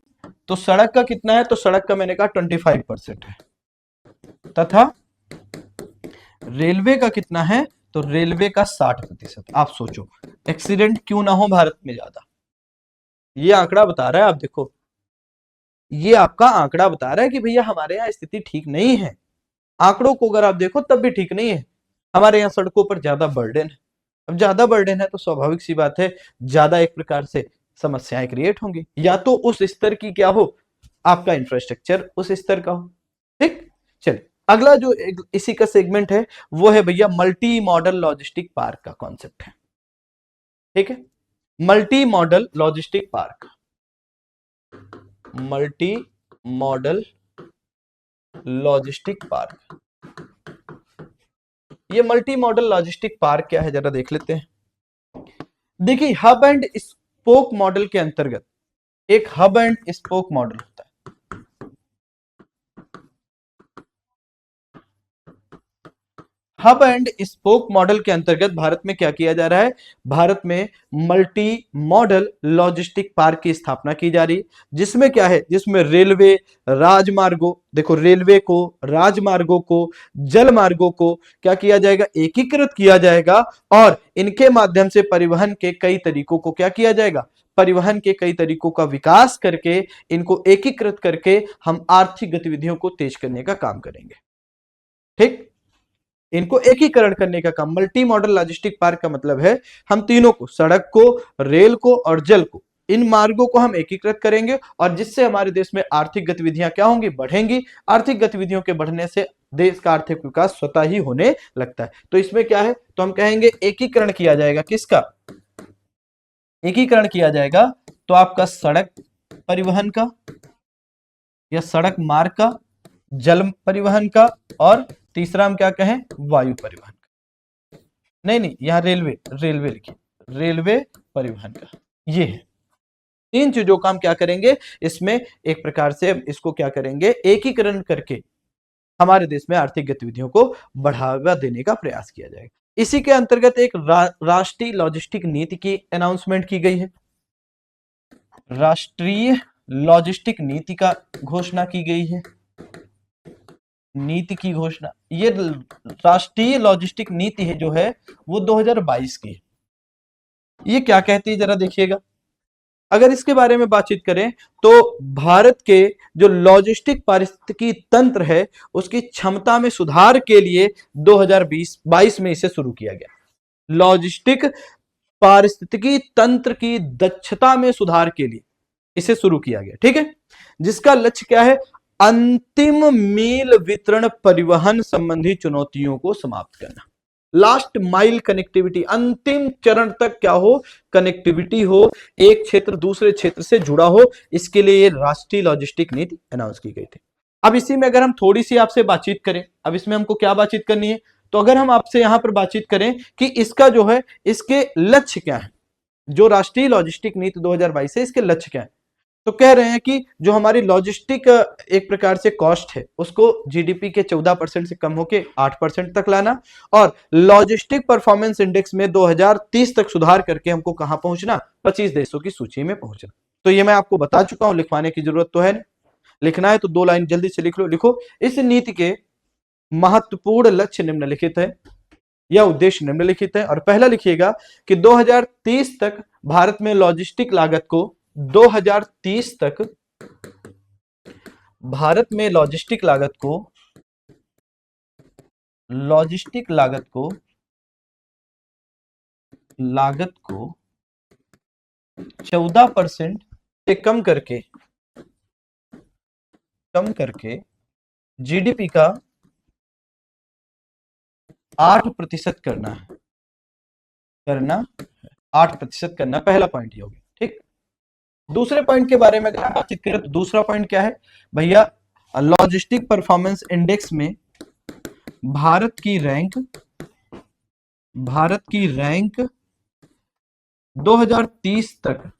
तो सड़क का कितना है? तो सड़क का मैंने कहा 25% है, तथा रेलवे का कितना है? तो रेलवे का 60%। आप सोचो एक्सीडेंट क्यों ना हो भारत में ज्यादा, ये आंकड़ा बता रहा है। आप देखो ये आपका आंकड़ा बता रहा है कि भैया हमारे यहाँ स्थिति ठीक नहीं है। आंकड़ों को अगर आप देखो तब भी ठीक नहीं है, हमारे यहाँ सड़कों पर ज्यादा बर्डन है। अब ज्यादा बर्डन है तो स्वाभाविक सी बात है ज्यादा एक प्रकार से समस्याएं क्रिएट होंगी, या तो उस स्तर की क्या हो, आपका इंफ्रास्ट्रक्चर उस स्तर का हो। ठीक, चलिए अगला जो इसी का सेगमेंट है वो है भैया मल्टी मॉडल लॉजिस्टिक पार्क का कॉन्सेप्ट है। ठीक है, multi modal logistic park, multi modal logistic park. ये मल्टी मॉडल लॉजिस्टिक पार्क क्या है जरा देख लेते हैं। देखिए हब एंड स्पोक मॉडल के अंतर्गत एक हब एंड स्पोक मॉडल होता है। हब एंड स्पोक मॉडल के अंतर्गत भारत में क्या किया जा रहा है? भारत में मल्टी मॉडल लॉजिस्टिक पार्क की स्थापना की जा रही है, जिसमें क्या है? जिसमें रेलवे, राजमार्गों, देखो रेलवे को, राजमार्गों को, जल मार्गों को क्या किया जाएगा? एकीकृत किया जाएगा और इनके माध्यम से परिवहन के कई तरीकों को क्या किया जाएगा? परिवहन के कई तरीकों का विकास करके इनको एकीकृत करके हम आर्थिक गतिविधियों को तेज करने का काम करेंगे। ठीक, इनको एकीकरण करने का काम। मल्टी मॉडल लॉजिस्टिक पार्क का मतलब है हम तीनों को, सड़क को, रेल को और जल को, इन मार्गों को हम एकीकृत करेंगे और जिससे हमारे देश में आर्थिक गतिविधियां क्या होंगी? बढ़ेंगी। आर्थिक गतिविधियों के बढ़ने से देश का आर्थिक विकास स्वतः ही होने लगता है। तो इसमें क्या है? तो हम कहेंगे एकीकरण किया जाएगा। किसका एकीकरण किया जाएगा? तो आपका सड़क परिवहन का या सड़क मार्ग का, जल परिवहन का, और तीसरा हम क्या कहें? वायु परिवहन का। नहीं, यहां रेलवे लिखिए, रेलवे परिवहन का। ये है तीन चीजों का हम क्या करेंगे? इसमें एक प्रकार से इसको क्या करेंगे? एकीकरण करके हमारे देश में आर्थिक गतिविधियों को बढ़ावा देने का प्रयास किया जाएगा। इसी के अंतर्गत एक राष्ट्रीय लॉजिस्टिक नीति की अनाउंसमेंट की गई है। राष्ट्रीय लॉजिस्टिक नीति का घोषणा की गई है। नीति की घोषणा, ये राष्ट्रीय लॉजिस्टिक नीति है जो है वो 2022 की है। ये क्या कहती है जरा देखिएगा। अगर इसके बारे में बातचीत करें तो भारत के जो लॉजिस्टिक पारिस्थितिकी तंत्र है उसकी क्षमता में सुधार के लिए 2022 में इसे शुरू किया गया। लॉजिस्टिक पारिस्थितिकी तंत्र की दक्षता में सुधार के लिए इसे शुरू किया गया। ठीक है, जिसका लक्ष्य क्या है? अंतिम मील वितरण परिवहन संबंधी चुनौतियों को समाप्त करना। लास्ट माइल कनेक्टिविटी, अंतिम चरण तक क्या हो? कनेक्टिविटी हो, एक क्षेत्र दूसरे क्षेत्र से जुड़ा हो। इसके लिए राष्ट्रीय लॉजिस्टिक नीति अनाउंस की गई थी। अब इसी में अगर हम थोड़ी सी आपसे बातचीत करें, अब इसमें हमको क्या बातचीत करनी है? तो अगर हम आपसे यहां पर बातचीत करें कि इसका जो है इसके लक्ष्य क्या है, जो राष्ट्रीय लॉजिस्टिक नीति 2022 है इसके लक्ष्य क्या है, तो कह रहे हैं कि जो हमारी लॉजिस्टिक एक प्रकार से कॉस्ट है उसको जीडीपी के 14% से कम होकर 8% तक लाना, और लॉजिस्टिक परफॉर्मेंस इंडेक्स में 2030 तक सुधार करके हमको कहां पहुंचना? 25 देशों की सूची में पहुंचना। तो ये मैं आपको बता चुका हूं, लिखवाने की जरूरत तो है नहीं। लिखना है तो 2 लाइन जल्दी से लिख लो। लिखो, इस नीति के महत्वपूर्ण लक्ष्य निम्नलिखित है या उद्देश्य निम्नलिखित है। और पहला लिखिएगा कि 2030 तक भारत में लॉजिस्टिक लागत को 2030 तक भारत में लॉजिस्टिक लागत को 14% से कम करके जीडीपी का 8% करना 8% करना, पहला पॉइंट ये हो गया। ठीक, दूसरे पॉइंट के बारे में अगर बातचीत करें तो दूसरा पॉइंट क्या है भैया, लॉजिस्टिक परफॉर्मेंस इंडेक्स में भारत की रैंक 2030 तक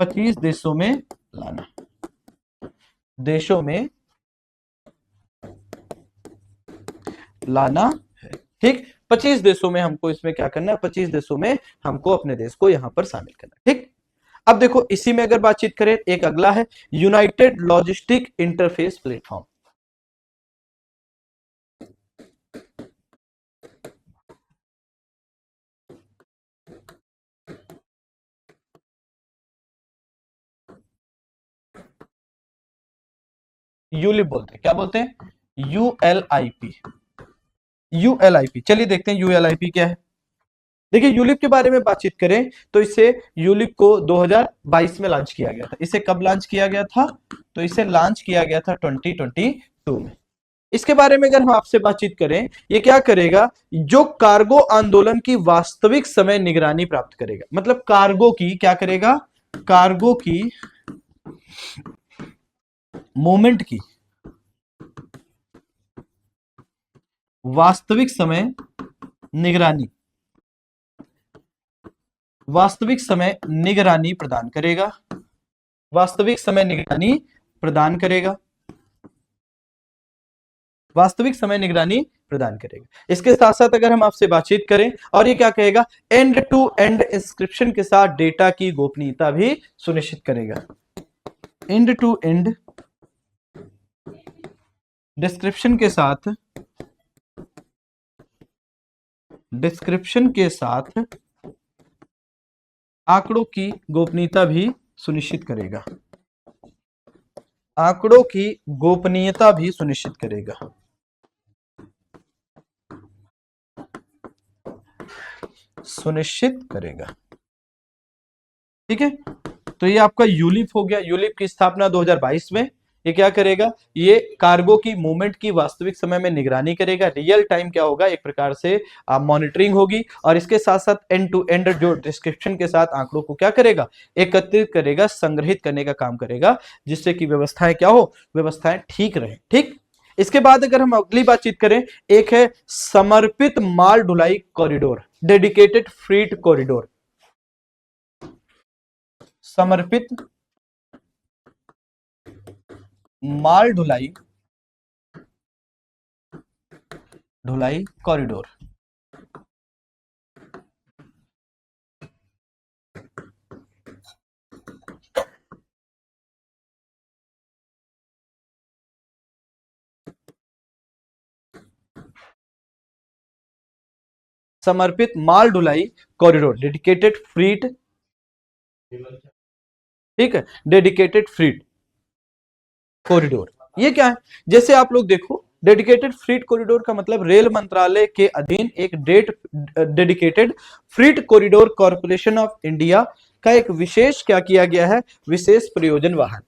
25 देशों में लाना है। ठीक, 25 देशों में हमको इसमें क्या करना है, 25 देशों में हमको अपने देश को यहां पर शामिल करना है। ठीक, अब देखो इसी में अगर बातचीत करें, एक अगला है United logistic interface platform. ULIP बोलते हैं, क्या बोलते हैं, यूएलआईपी। चलिए देखते हैं यूएलआईपी क्या है। देखिए यूलिप के बारे में बातचीत करें तो इसे यूलिप को 2022 में लॉन्च किया गया था। इसे कब लॉन्च किया गया था, तो इसे लॉन्च किया गया था 2022 में। इसके बारे में अगर हम आपसे बातचीत करें, ये क्या करेगा, जो कार्गो आंदोलन की वास्तविक समय निगरानी प्राप्त करेगा। मतलब कार्गो की क्या करेगा, कार्गो की मूवमेंट की वास्तविक समय निगरानी प्रदान करेगा, वास्तविक समय निगरानी प्रदान करेगा। इसके साथ साथ अगर हम आपसे बातचीत करें, और ये क्या कहेगा, एंड टू एंड इंस्क्रिप्शन के साथ डेटा की गोपनीयता भी सुनिश्चित करेगा। एंड टू एंड डिस्क्रिप्शन के साथ आंकड़ों की गोपनीयता भी सुनिश्चित करेगा। ठीक है, तो ये आपका यूलिप हो गया। यूलिप की स्थापना 2022 में। ये क्या करेगा, ये कार्गो की मूवमेंट की वास्तविक समय में निगरानी करेगा। रियल टाइम क्या होगा, एक प्रकार से मॉनिटरिंग होगी। और इसके साथ साथ एंड टू एंड जो डिस्क्रिप्शन के साथ आंकड़ों को क्या करेगा, एकत्रित करेगा, संग्रहित करने का काम करेगा, जिससे कि व्यवस्थाएं क्या हो, व्यवस्थाएं ठीक रहे। ठीक, इसके बाद अगर हम अगली बातचीत करें, एक है समर्पित माल ढुलाई कॉरिडोर, डेडिकेटेड फ्रीट कॉरिडोर। समर्पित माल ढुलाई कॉरिडोर। समर्पित माल ढुलाई कॉरिडोर, डेडिकेटेड फ्रीट, ठीक है, डेडिकेटेड फ्रीट कॉरिडोर। ये क्या है, जैसे आप लोग देखो, डेडिकेटेड फ्रीट कॉरिडोर का मतलब रेल मंत्रालय के अधीन एक dedicated freight corridor corporation of India का एक विशेष क्या किया गया है, विशेष प्रयोजन वाहन।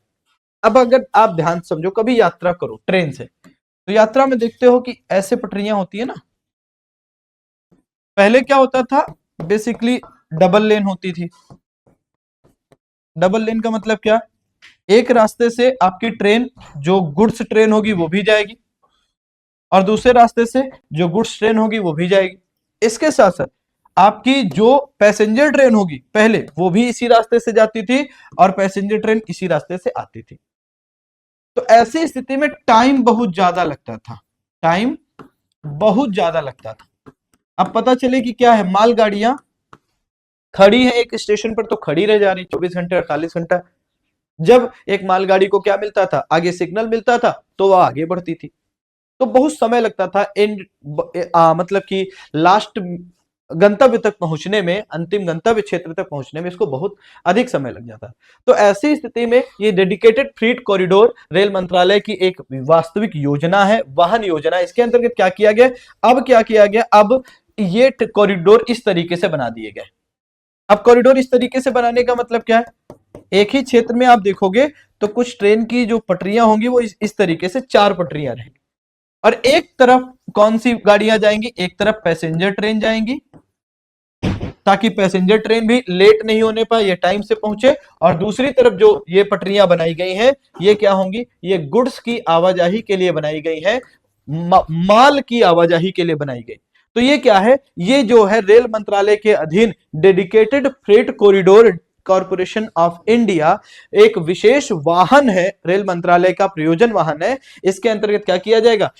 अब अगर आप ध्यान समझो, कभी यात्रा करो ट्रेन से, तो यात्रा में देखते हो कि ऐसे पटरियां होती है ना। पहले क्या होता था, बेसिकली डबल लेन होती थी। डबल लेन का मतलब क्या, एक रास्ते से आपकी ट्रेन जो गुड्स ट्रेन होगी वो भी जाएगी, और दूसरे रास्ते से जो गुड्स ट्रेन होगी वो भी जाएगी। इसके साथ साथ आपकी जो पैसेंजर ट्रेन होगी पहले, वो भी इसी रास्ते से जाती थी, और पैसेंजर ट्रेन इसी रास्ते से आती थी। तो ऐसी स्थिति में टाइम बहुत ज्यादा लगता था। अब पता चले कि क्या है, मालगाड़ियां खड़ी है एक स्टेशन पर, तो खड़ी रह जा रही 24 घंटे 48 घंटा। जब एक मालगाड़ी को क्या मिलता था, आगे सिग्नल मिलता था, तो वह आगे बढ़ती थी। तो बहुत समय लगता था मतलब कि लास्ट गंतव्य तक पहुंचने में, अंतिम गंतव्य क्षेत्र तक पहुंचने में इसको बहुत अधिक समय लग जाता। तो ऐसी स्थिति में ये डेडिकेटेड फ्रीट कॉरिडोर रेल मंत्रालय की एक वास्तविक योजना है, वाहन योजना। इसके अंतर्गत क्या किया गया, अब क्या किया गया, अब ये कॉरिडोर इस तरीके से बना दिए गए। अब कॉरिडोर इस तरीके से बनाने का मतलब क्या है, एक ही क्षेत्र में आप देखोगे तो कुछ ट्रेन की जो पटरियां होंगी वो इस तरीके से 4 पटरियां रहेंगी, और एक तरफ कौन सी गाड़ियां जाएंगी, एक तरफ पैसेंजर ट्रेन जाएंगी ताकि पैसेंजर ट्रेन भी लेट नहीं होने पाए, ये टाइम से पहुंचे, और दूसरी तरफ जो ये पटरियां बनाई गई हैं ये क्या होंगी, ये गुड्स की आवाजाही के लिए बनाई गई है, माल की आवाजाही के लिए बनाई गई। तो ये क्या है, ये जो है रेल मंत्रालय के अधीन dedicated freight corridor corporation of India एक विशेष वाहन है, रेल मंत्रालय का प्रयोजन वाहन है। इसके अंतर्गत क्या किया जाएगा,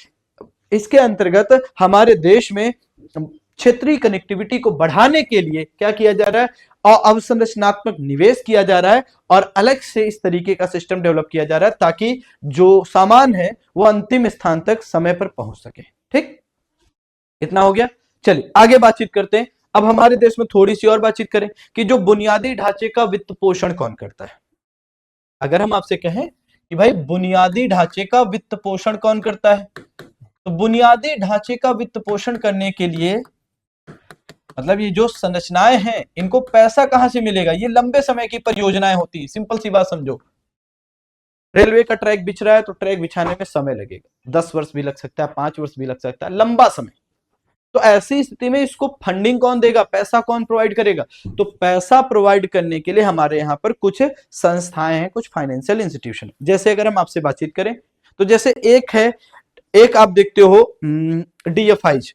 इसके अंतर्गत हमारे देश में क्षेत्रीय कनेक्टिविटी को बढ़ाने के लिए क्या किया जा रहा है, और अवसंरचनात्मक निवेश किया जा रहा है, और अलग से इस तरीके का सिस्टम डेवलप किया जा रहा है ताकि जो सामान है वो अंतिम स्थान तक समय पर पहुंच सके। ठीक, इतना हो गया। चलिए आगे बातचीत करते हैं। अब हमारे देश में थोड़ी सी और बातचीत करें कि जो बुनियादी ढांचे का वित्त पोषण कौन करता है। अगर हम आपसे कहें कि भाई बुनियादी ढांचे का वित्त पोषण कौन करता है, तो बुनियादी ढांचे का वित्त पोषण करने के लिए मतलब ये जो संरचनाएं हैं इनको पैसा कहां से मिलेगा, ये लंबे समय की परियोजनाएं होती है। सिंपल सी बात समझो, रेलवे का ट्रैक बिछ रहा है तो ट्रैक बिछाने में समय लगेगा, 10 वर्ष भी लग सकता है, 5 वर्ष भी लग सकता है, लंबा समय। तो ऐसी स्थिति में इसको फंडिंग कौन देगा, पैसा कौन प्रोवाइड करेगा, तो पैसा प्रोवाइड करने के लिए हमारे यहाँ पर कुछ संस्थाएं हैं, कुछ फाइनेंशियल इंस्टीट्यूशन। जैसे अगर हम आपसे बातचीत करें तो जैसे एक है, एक आप देखते हो DFIs,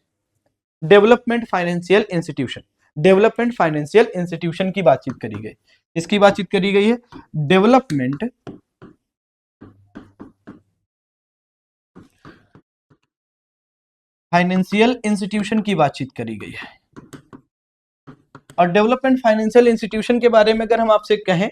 development financial institution. Development financial institution की बातचीत करी गई, इसकी बातचीत करी गई है डेवलपमेंट फाइनेंशियल इंस्टीट्यूशन की बातचीत करी गई है। और डेवलपमेंट फाइनेंशियल इंस्टीट्यूशन के बारे में अगर हम आपसे कहें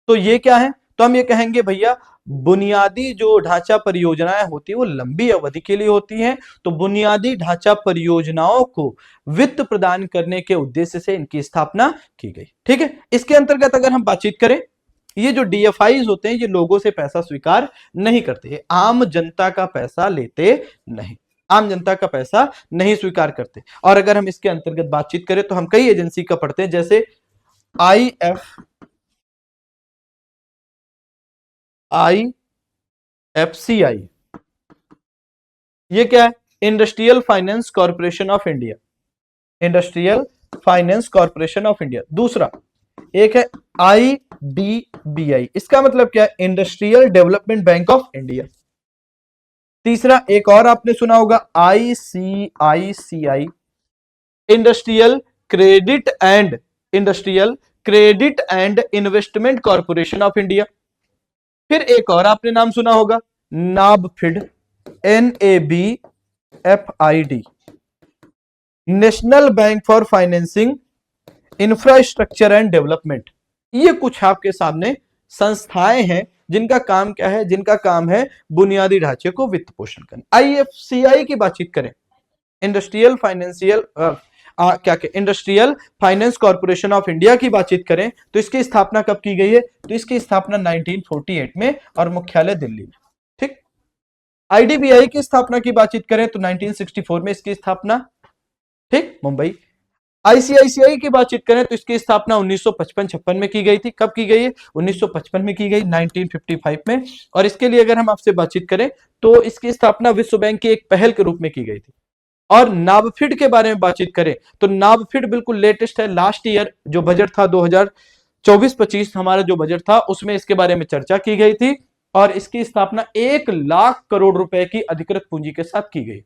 तो ये क्या है, तो हम ये कहेंगे भैया बुनियादी जो ढांचा परियोजनाएं होती है वो लंबी अवधि के लिए होती हैं, तो बुनियादी ढांचा परियोजनाओं को वित्त प्रदान करने के उद्देश्य से इनकी स्थापना की गई। ठीक है, इसके अंतर्गत अगर हम बातचीत करें, ये जो DFIs होते हैं ये लोगों से पैसा स्वीकार नहीं करते, आम जनता का पैसा लेते नहीं, आम जनता का पैसा नहीं स्वीकार करते। और अगर हम इसके अंतर्गत बातचीत करें तो हम कई एजेंसी का पढ़ते हैं, जैसे IFCI, ये क्या है, industrial finance corporation of India, industrial finance corporation of India. दूसरा एक है IDBI, इसका मतलब क्या है, industrial development bank of India. तीसरा एक और आपने सुना होगा ICICI, industrial credit and investment corporation of India. फिर एक और आपने नाम सुना होगा नाबफिड, NABFID, national bank for financing infrastructure and development. ये कुछ आपके सामने संस्थाएं हैं जिनका काम क्या है, जिनका काम है बुनियादी ढांचे को वित्त पोषण करना। IFCI की बातचीत करें, industrial finance corporation of India की बातचीत करें तो इसकी स्थापना कब की गई है, तो इसकी स्थापना 1948 में और मुख्यालय दिल्ली में। ठीक, IDBI की स्थापना की बातचीत करें तो 1964 में इसकी स्थापना, ठीक, मुंबई। ICICI की बातचीत करें तो इसकी स्थापना 1955-56 में की गई थी। कब की गई है, 1955 में की गई, 1955 में। और इसके लिए अगर हम आपसे बातचीत करें तो इसकी स्थापना विश्व बैंक की एक पहल के रूप में की गई थी। और नाबफिड के बारे में बातचीत करें तो नाबफिड बिल्कुल लेटेस्ट है, लास्ट ईयर जो बजट था 2024-25 हमारा जो बजट था उसमें इसके बारे में चर्चा की गई थी, और इसकी स्थापना 1 लाख करोड़ रुपए की अधिकृत पूंजी के साथ की गई,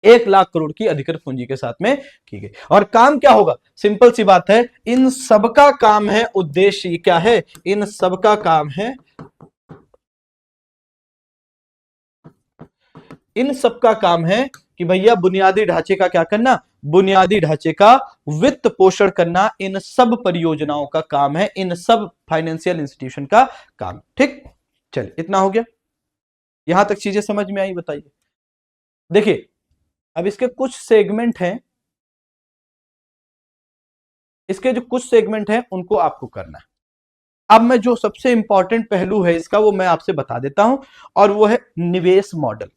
1 लाख करोड़ की अधिकृत पूंजी के साथ में की गई। और काम क्या होगा, सिंपल सी बात है, इन सबका काम है, उद्देश्य क्या है, इन सबका काम है, इन सबका काम है कि भैया बुनियादी ढांचे का क्या करना, बुनियादी ढांचे का वित्त पोषण करना, इन सब परियोजनाओं का काम है, इन सब फाइनेंशियल इंस्टीट्यूशन का काम। ठीक, चलिए इतना हो गया। यहां तक चीजें समझ में आई? बताइए। देखिए अब इसके कुछ सेगमेंट हैं, इसके जो कुछ सेगमेंट हैं उनको आपको करना है। अब मैं जो सबसे इंपॉर्टेंट पहलू है इसका वो मैं आपसे बता देता हूं, और वो है निवेश मॉडल।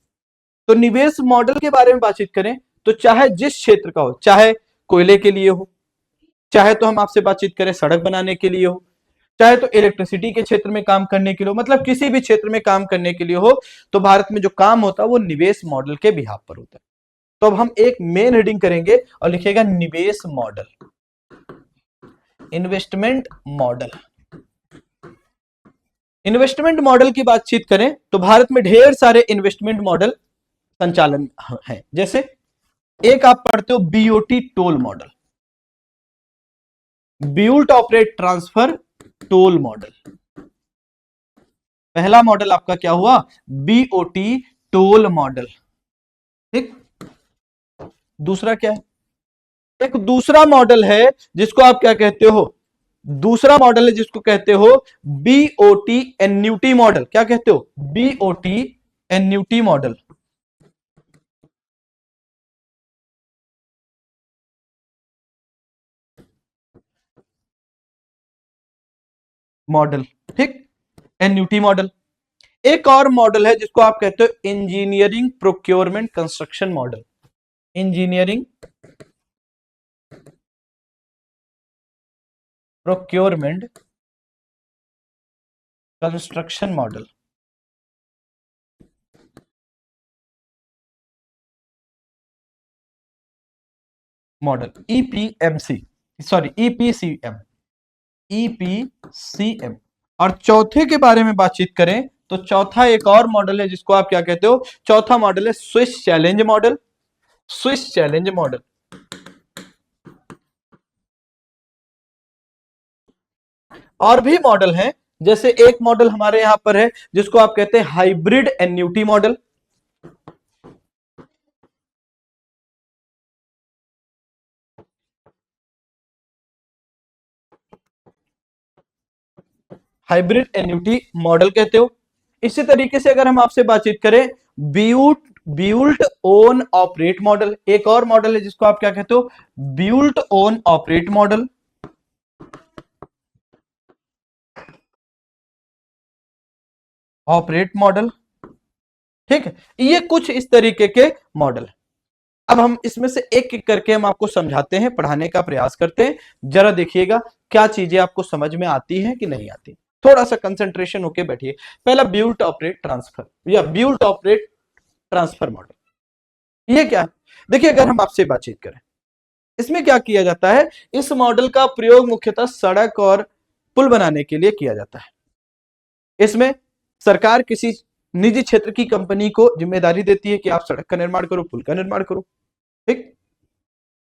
तो निवेश मॉडल के बारे में बातचीत करें तो चाहे जिस क्षेत्र का हो, चाहे कोयले के लिए हो, चाहे तो हम आपसे बातचीत करें सड़क बनाने के लिए हो, चाहे तो इलेक्ट्रिसिटी के क्षेत्र में काम करने के लिए हो, मतलब किसी भी क्षेत्र में काम करने के लिए हो, तो भारत में जो काम होता है वो निवेश मॉडल के बिहाफ पर होता है। तो अब हम एक मेन हेडिंग करेंगे और लिखेगा निवेश model, investment model. Investment model की बातचीत करें तो भारत में ढेर सारे इन्वेस्टमेंट मॉडल संचालन है। जैसे एक आप पढ़ते हो BOT toll model, built operate transfer toll model. पहला मॉडल आपका क्या हुआ? BOT toll model. ठीक, दूसरा क्या है? एक दूसरा मॉडल है जिसको आप क्या कहते हो? दूसरा मॉडल है जिसको कहते हो बीओटी एन्यूटी मॉडल। क्या कहते हो? BOT annuity model. मॉडल, ठीक, एन्यूटी मॉडल। एक और मॉडल है जिसको आप कहते हो engineering procurement construction model. Engineering procurement construction model. Model EPMC, sorry EPCM, EPCM. और चौथे के बारे में बातचीत करें तो चौथा एक और मॉडल है जिसको आप क्या कहते हो? चौथा मॉडल है Swiss challenge model. Swiss challenge model. और भी मॉडल हैं, जैसे एक मॉडल हमारे यहां पर है जिसको आप कहते हैं hybrid annuity model. Hybrid annuity model कहते हो। इसी तरीके से अगर हम आपसे बातचीत करें बिल्ट ओन ऑपरेट मॉडल, एक और मॉडल है जिसको आप क्या कहते हो? Built own operate model. Operate model, ठीक है। ये कुछ इस तरीके के मॉडल है। अब हम इसमें से एक एक करके हम आपको समझाते हैं, पढ़ाने का प्रयास करते हैं। जरा देखिएगा क्या चीजें आपको समझ में आती हैं कि नहीं आती। थोड़ा सा कंसंट्रेशन होके बैठिए। पहला बिल्ट ऑपरेट ट्रांसफर या बिल्ट ऑपरेट ट्रांसफर मॉडल, ये क्या है? देखिए अगर हम आपसे बातचीत करें, इसमें क्या किया जाता है? इस मॉडल का प्रयोग मुख्यतः सड़क और पुल बनाने के लिए किया जाता है। इसमें सरकार किसी निजी क्षेत्र की कंपनी को जिम्मेदारी देती है कि आप सड़क का निर्माण करो, पुल का निर्माण करो, ठीक।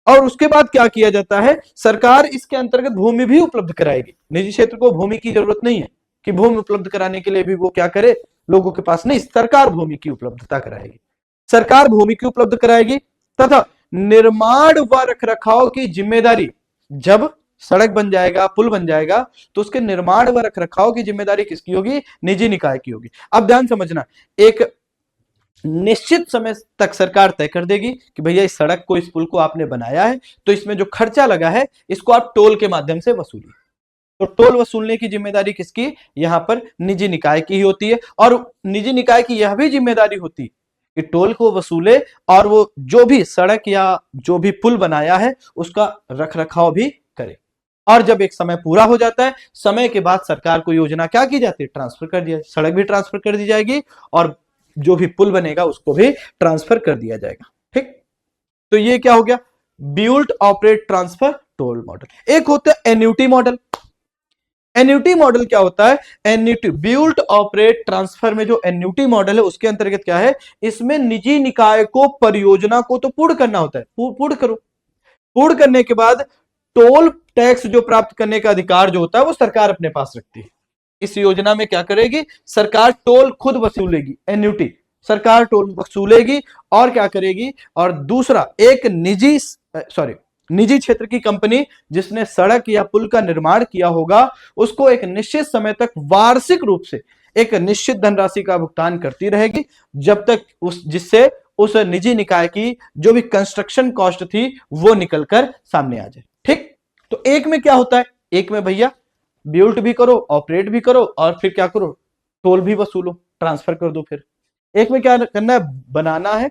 और उसके बाद क्या किया जाता है? सरकार इसके अंतर्गत भूमि भी उपलब्ध कराएगी। निजी क्षेत्र को भूमि की जरूरत नहीं है कि भूमि उपलब्ध कराने के लिए भी वो क्या करे, लोगों के पास नहीं, सरकार भूमि की उपलब्धता कराएगी। सरकार भूमि की उपलब्ध कराएगी तथा निर्माण व रखरखाव की जिम्मेदारी, जब सड़क बन जाएगा, पुल बन जाएगा, तो उसके निर्माण व रखरखाव की जिम्मेदारी किसकी होगी? निजी निकाय की होगी। अब ध्यान समझना, एक निश्चित समय तक सरकार तय कर देगी कि भैया इस सड़क को, इस पुल को आपने बनाया है तो इसमें जो खर्चा लगा है इसको आप टोल के माध्यम से वसूलिए। तो टोल वसूलने की जिम्मेदारी किसकी? यहां पर निजी निकाय की ही होती है। और निजी निकाय की यह भी जिम्मेदारी होती है कि टोल को वसूले और वो जो भी सड़क या जो भी पुल बनाया है उसका रखरखाव भी करे। और जब एक समय पूरा हो जाता है, समय के बाद सरकार को योजना क्या की जाती है? ट्रांसफर कर दिया, सड़क भी ट्रांसफर कर दी जाएगी और जो भी पुल बनेगा उसको भी ट्रांसफर कर दिया जाएगा, ठीक। तो ये क्या हो गया? Built operate transfer toll model. एक होता है एन्यूटी मॉडल। एन्यूटी मॉडल क्या होता है? एन्यूटी बिल्ट ऑपरेट ट्रांसफर में जो एन्यूटी मॉडल है उसके अंतर्गत क्या है? इसमें निजी निकाय को परियोजना को तो पूर्ण करना होता है, पूर्ण करो। पूर्ण करने के बाद टोल टैक्स जो प्राप्त करने का अधिकार जो होता है वो सरकार अपने पास रखती है। इस योजना में क्या करेगी? सरकार टोल खुद वसूलेगी, एन्यूटी सरकार टोल वसूलेगी। और क्या करेगी? और दूसरा, एक निजी क्षेत्र की कंपनी जिसने सड़क या पुल का निर्माण किया होगा उसको एक निश्चित समय तक वार्षिक रूप से एक निश्चित धनराशि का भुगतान करती रहेगी जब तक जिससे उस निजी निकाय की जो भी कंस्ट्रक्शन कॉस्ट थी वो निकलकर सामने आ जाए। ठीक, तो एक में क्या होता है, एक में भैया बिल्ड भी करो, ऑपरेट भी करो और फिर क्या करो, टोल भी वसूलो, ट्रांसफर कर दो। फिर एक में क्या करना है, बनाना है,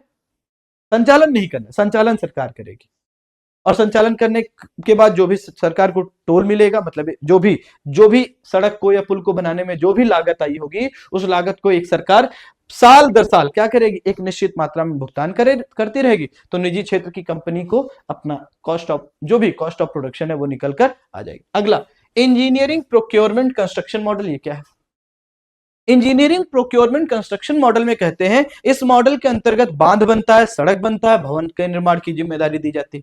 संचालन नहीं करना, संचालन सरकार करेगी और संचालन करने के बाद जो भी सरकार को टोल मिलेगा, मतलब जो भी सड़क को या पुल को बनाने में जो भी लागत आई होगी उस लागत को एक सरकार साल दर साल क्या करेगी, एक निश्चित मात्रा में भुगतान करती रहेगी। तो निजी क्षेत्र की कंपनी को अपना कॉस्ट ऑफ प्रोडक्शन है वो निकल कर आ जाएगी। अगला इंजीनियरिंग प्रोक्योरमेंट कंस्ट्रक्शन मॉडल। ये क्या है, इंजीनियरिंग प्रोक्योरमेंट कंस्ट्रक्शन मॉडल में कहते हैं इस मॉडल के अंतर्गत बांध बनता है, सड़क बनता है, भवन के निर्माण की जिम्मेदारी दी जाती है।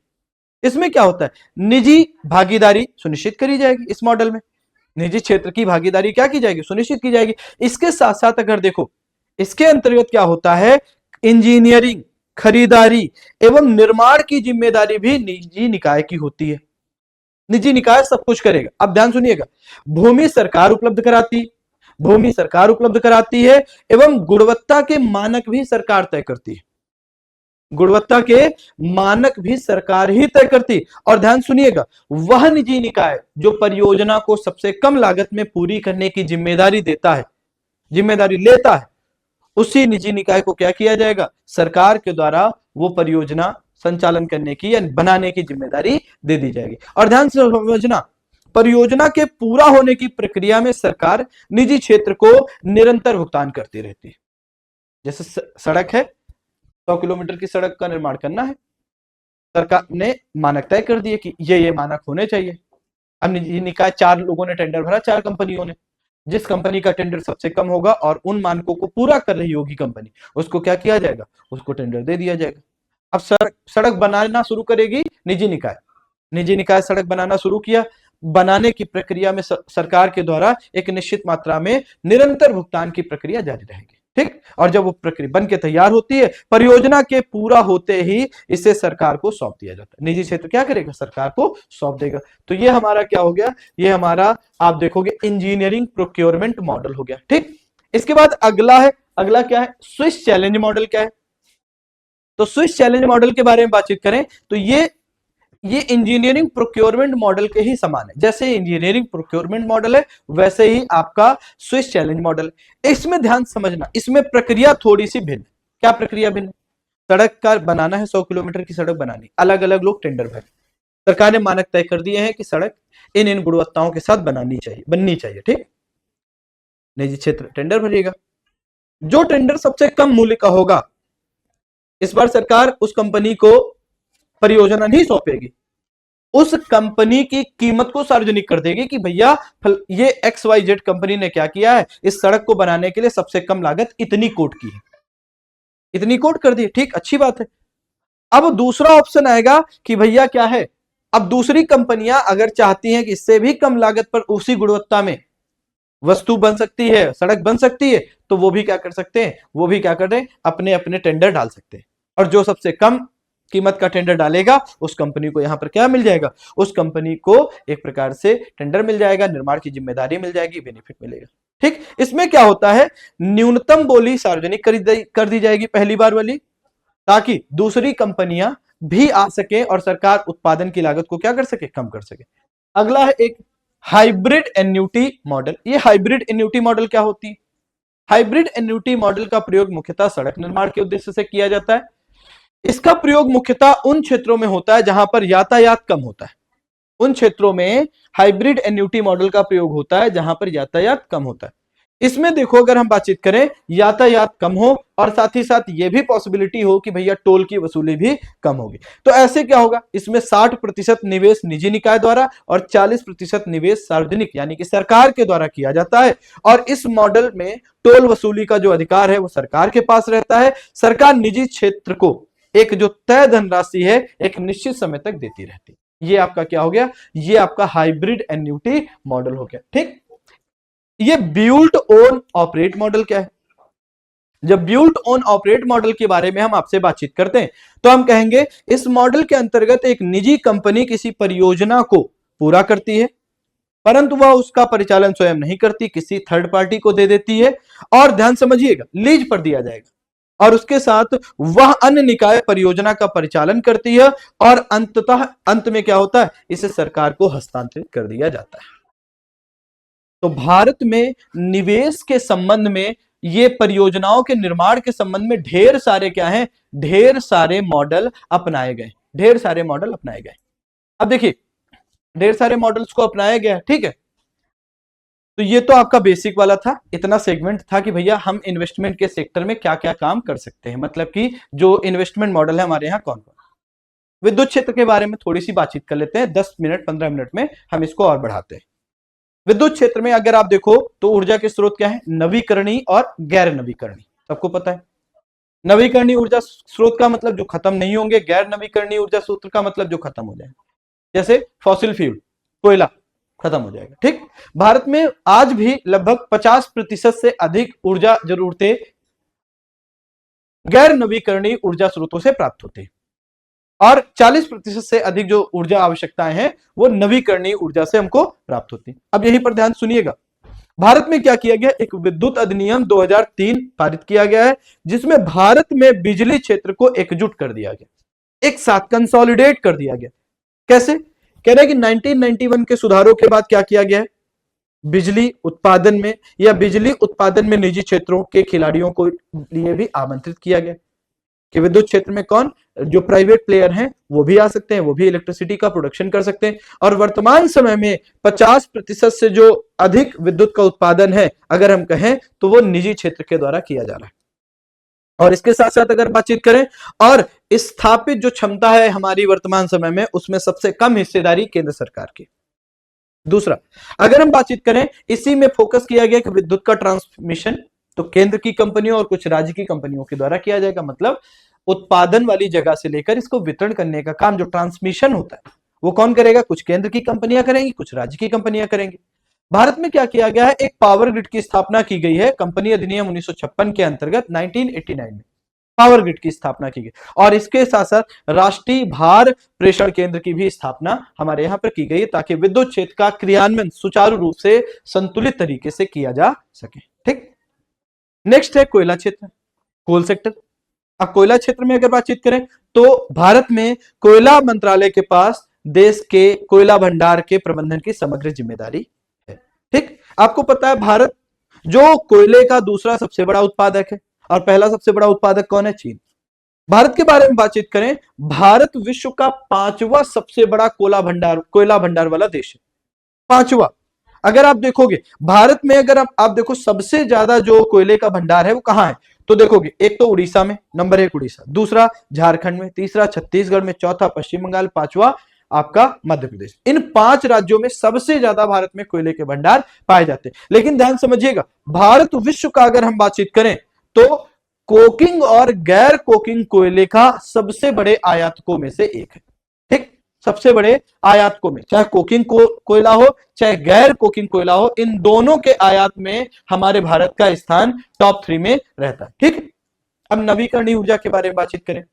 इसमें क्या होता है, निजी भागीदारी सुनिश्चित करी जाएगी। इस मॉडल में निजी क्षेत्र की भागीदारी क्या की जाएगी, सुनिश्चित की जाएगी। इसके साथ साथ अगर देखो इसके अंतर्गत क्या होता है, इंजीनियरिंग, खरीदारी एवं निर्माण की जिम्मेदारी भी निजी निकाय की होती है। निजी निकाय सब कुछ करेगा। अब ध्यान सुनिएगा, भूमि सरकार उपलब्ध कराती है एवं गुणवत्ता के मानक भी सरकार तय करती है। गुणवत्ता के मानक भी सरकार ही तय करती। और ध्यान सुनिएगा, वह निजी निकाय जो परियोजना को सबसे कम लागत में पूरी करने की जिम्मेदारी लेता है, उसी निजी निकाय को क्या किया जाएगा, सरकार के द्वारा वो परियोजना संचालन करने की या बनाने की जिम्मेदारी दे दी जाएगी। और ध्यान से समझना, परियोजना के पूरा होने की प्रक्रिया में सरकार निजी क्षेत्र को निरंतर भुगतान करती रहती है। जैसे सड़क है, 100 किलोमीटर की सड़क का निर्माण करना है, सरकार ने मानक तय कर दिए कि ये मानक होने चाहिए। अब निजी निकाय 4 लोगों ने टेंडर भरा, 4 कंपनियों ने, जिस कंपनी का टेंडर सबसे कम होगा और उन मानकों को पूरा कर रही होगी कंपनी, उसको क्या किया जाएगा, उसको टेंडर दे दिया जाएगा। अब सड़क बनाना शुरू करेगी निजी निकाय सड़क बनाना शुरू किया, बनाने की प्रक्रिया में सरकार के द्वारा एक निश्चित मात्रा में निरंतर भुगतान की प्रक्रिया जारी रहेगी। ठीक, और जब वो प्रक्रिया बन के तैयार होती है, परियोजना के पूरा होते ही इसे सरकार को सौंप दिया जाता है। निजी क्षेत्र क्या करेगा, सरकार को सौंप देगा। तो ये हमारा क्या हो गया, ये हमारा आप देखोगे इंजीनियरिंग प्रोक्योरमेंट मॉडल हो गया। ठीक, इसके बाद अगला क्या है, स्विस चैलेंज मॉडल क्या है। तो स्विस चैलेंज मॉडल के बारे में बातचीत करें तो ये इंजीनियरिंग प्रोक्योरमेंट मॉडल के ही समान है। जैसे इंजीनियरिंग प्रोक्योरमेंट मॉडल है वैसे ही आपका स्विस चैलेंज मॉडल। इसमें ध्यान समझना, इसमें प्रक्रिया थोड़ी सी भिन्न। क्या प्रक्रिया भिन्न, सड़क का बनाना है, 100 किलोमीटर की सड़क बनानी, अलग अलग लोग टेंडर भरे, सरकार ने मानक तय कर दिए हैं कि सड़क इन गुणवत्ताओं के साथ बननी चाहिए। ठीक, निजी क्षेत्र टेंडर भरेगा, जो टेंडर सबसे कम मूल्य का होगा, इस बार सरकार उस कंपनी को परियोजना नहीं सौंपेगी, उस कंपनी की कीमत को सार्वजनिक कर देगी कि भैया ये XYZ कंपनी ने क्या किया है, इस सड़क को बनाने के लिए सबसे कम लागत इतनी कोट की है, इतनी कोट कर दी। ठीक, अच्छी बात है। अब दूसरा ऑप्शन आएगा कि भैया क्या है, अब दूसरी कंपनियां अगर चाहती हैं कि इससे भी कम लागत पर उसी गुणवत्ता में वस्तु बन सकती है, सड़क बन सकती है, तो वो भी क्या कर सकते हैं, वो भी क्या कर रहे हैं, अपने अपने टेंडर डाल सकते हैं। और जो सबसे कम कीमत का टेंडर डालेगा उस कंपनी को यहां पर क्या मिल जाएगा, उस कंपनी को एक प्रकार से टेंडर मिल जाएगा, निर्माण की जिम्मेदारी मिल जाएगी, बेनिफिट मिलेगा। ठीक, इसमें क्या होता है, न्यूनतम बोली सार्वजनिक कर दी जाएगी पहली बार वाली, ताकि दूसरी कंपनियां भी आ सके और सरकार उत्पादन की लागत को क्या कर सके, कम कर सके। अगला है एक हाइब्रिड एन्युटी मॉडल। ये हाइब्रिड एन्युटी मॉडल क्या होती है, हाइब्रिड एन्युटी मॉडल का प्रयोग मुख्यतः सड़क निर्माण के उद्देश्य से किया जाता है। इसका प्रयोग मुख्यतः उन क्षेत्रों में होता है जहां पर यातायात कम होता है। उन क्षेत्रों में हाइब्रिड एन्युटी मॉडल का प्रयोग होता है जहां पर यातायात कम होता है। इसमें देखो, अगर हम बातचीत करें, यातायात कम हो और साथ ही साथ यह भी पॉसिबिलिटी हो कि भैया टोल की वसूली भी कम होगी, तो ऐसे क्या होगा, इसमें 60% निवेश निजी निकाय द्वारा और 40% निवेश सार्वजनिक यानी कि सरकार के द्वारा किया जाता है। और इस मॉडल में टोल वसूली का जो अधिकार है वो सरकार के पास रहता है। सरकार निजी क्षेत्र को एक जो तय धनराशि है एक निश्चित समय तक देती रहती है। ये आपका क्या हो गया, ये आपका हाइब्रिड एन्युटी मॉडल हो गया। ठीक, ये बिल्ड ओन ऑपरेट मॉडल क्या है, जब बिल्ड ओन ऑपरेट मॉडल के बारे में हम आपसे बातचीत करते हैं तो हम कहेंगे इस मॉडल के अंतर्गत एक निजी कंपनी किसी परियोजना को पूरा करती है, परंतु वह उसका परिचालन स्वयं नहीं करती, किसी थर्ड पार्टी को दे देती है, और ध्यान समझिएगा लीज पर दिया जाएगा, और उसके साथ वह अन्य निकाय परियोजना का परिचालन करती है, और अंततः अंत में क्या होता है, इसे सरकार को हस्तांतरित कर दिया जाता है। तो भारत में निवेश के संबंध में, ये परियोजनाओं के निर्माण के संबंध में ढेर सारे क्या हैं, ढेर सारे मॉडल अपनाए गए, ढेर सारे मॉडल अपनाए गए। अब देखिए ढेर सारे मॉडल्स को अपनाया गया, ठीक है। तो ये तो आपका बेसिक वाला था, इतना सेगमेंट था कि भैया हम इन्वेस्टमेंट के सेक्टर में क्या क्या काम कर सकते हैं, मतलब कि जो इन्वेस्टमेंट मॉडल है हमारे यहाँ कौन कौन। विद्युत क्षेत्र के बारे में थोड़ी सी बातचीत कर लेते हैं, 10 मिनट 15 मिनट में हम इसको और बढ़ाते हैं। विद्युत क्षेत्र में अगर आप देखो तो ऊर्जा के स्रोत क्या है, नवीकरणीय और गैर नवीकरणीय, सबको पता है। नवीकरणीय ऊर्जा स्रोत का मतलब जो खत्म नहीं होंगे, गैर नवीकरणीय ऊर्जा स्रोत का मतलब जो खत्म हो जाए, जैसे फॉसिल फ्यूल, कोयला खत्म हो जाएगा, ठीक। भारत में आज भी लगभग 50% से अधिक ऊर्जा जरूरतें गैर नवीकरणीय ऊर्जा स्रोतों से प्राप्त होती है, और 40% से अधिक जो ऊर्जा आवश्यकताएं हैं वो नवीकरणीय ऊर्जा से हमको प्राप्त होती है। अब यहीं पर ध्यान सुनिएगा, भारत में क्या किया गया, एक विद्युत अधिनियम 2003 पारित किया गया है, जिसमें भारत में बिजली क्षेत्र को एकजुट कर दिया गया, एक साथ कंसोलिडेट कर दिया गया। कैसे, कह रहे हैं कि 1991 के सुधारों के बाद क्या किया गया है, बिजली उत्पादन में या बिजली उत्पादन में निजी क्षेत्रों के खिलाड़ियों को लिए भी आमंत्रित किया गया कि विद्युत क्षेत्र में कौन, जो प्राइवेट प्लेयर हैं वो भी आ सकते हैं, वो भी इलेक्ट्रिसिटी का प्रोडक्शन कर सकते हैं। और वर्तमान समय में 50% से जो अधिक विद्युत का उत्पादन है अगर हम कहें तो वो निजी क्षेत्र के द्वारा किया जा रहा है। और इसके साथ साथ अगर बातचीत करें, और स्थापित जो क्षमता है हमारी वर्तमान समय में, उसमें सबसे कम हिस्सेदारी केंद्र सरकार की। दूसरा, अगर हम बातचीत करें, इसी में फोकस किया गया कि विद्युत का ट्रांसमिशन तो केंद्र की कंपनियों और कुछ राज्य की कंपनियों के द्वारा किया जाएगा, मतलब उत्पादन वाली जगह से लेकर इसको वितरण करने का काम, जो ट्रांसमिशन होता है वो कौन करेगा, कुछ केंद्र की कंपनियां करेंगी, कुछ राज्य की कंपनियां करेंगी। भारत में क्या किया गया है, एक पावर ग्रिड की स्थापना की गई है, कंपनी अधिनियम 1956 के अंतर्गत 1989 में पावर ग्रिड की स्थापना की गई, और इसके साथ साथ राष्ट्रीय भार प्रेषण केंद्र की भी स्थापना हमारे यहां पर की गई है, ताकि विद्युत क्षेत्र का क्रियान्वयन सुचारू रूप से संतुलित तरीके से किया जा सके, ठीक। नेक्स्ट है कोयला क्षेत्र, कोल सेक्टर। अब कोयला क्षेत्र में अगर बातचीत करें तो भारत में कोयला मंत्रालय के पास देश के कोयला भंडार के प्रबंधन की समग्र जिम्मेदारी है, ठीक। आपको पता है भारत जो कोयले का दूसरा सबसे बड़ा उत्पादक है, और पहला सबसे बड़ा उत्पादक कौन है, चीन। भारत के बारे में बातचीत करें, भारत विश्व का 5वां सबसे बड़ा कोयला भंडार वाला देश है, 5वां। अगर आप देखोगे भारत में, अगर आप देखो सबसे ज्यादा जो कोयले का भंडार है वो कहां है, तो देखोगे एक तो उड़ीसा में, नंबर 1 उड़ीसा, दूसरा झारखंड में, तीसरा छत्तीसगढ़ में, चौथा पश्चिम बंगाल, 5वां आपका मध्य प्रदेश। इन 5 राज्यों में सबसे ज्यादा भारत में कोयले के भंडार पाए जाते हैं। लेकिन ध्यान समझिएगा, भारत विश्व का अगर हम बातचीत करें तो कोकिंग और गैर कोकिंग कोयले का सबसे बड़े आयातकों में से एक है, ठीक। सबसे बड़े आयातकों में, चाहे कोकिंग कोयला हो चाहे गैर कोकिंग कोयला हो, इन दोनों के आयात में हमारे भारत का स्थान टॉप 3 में रहता है, ठीक। अब नवीकरणीय ऊर्जा के बारे में बातचीत करें।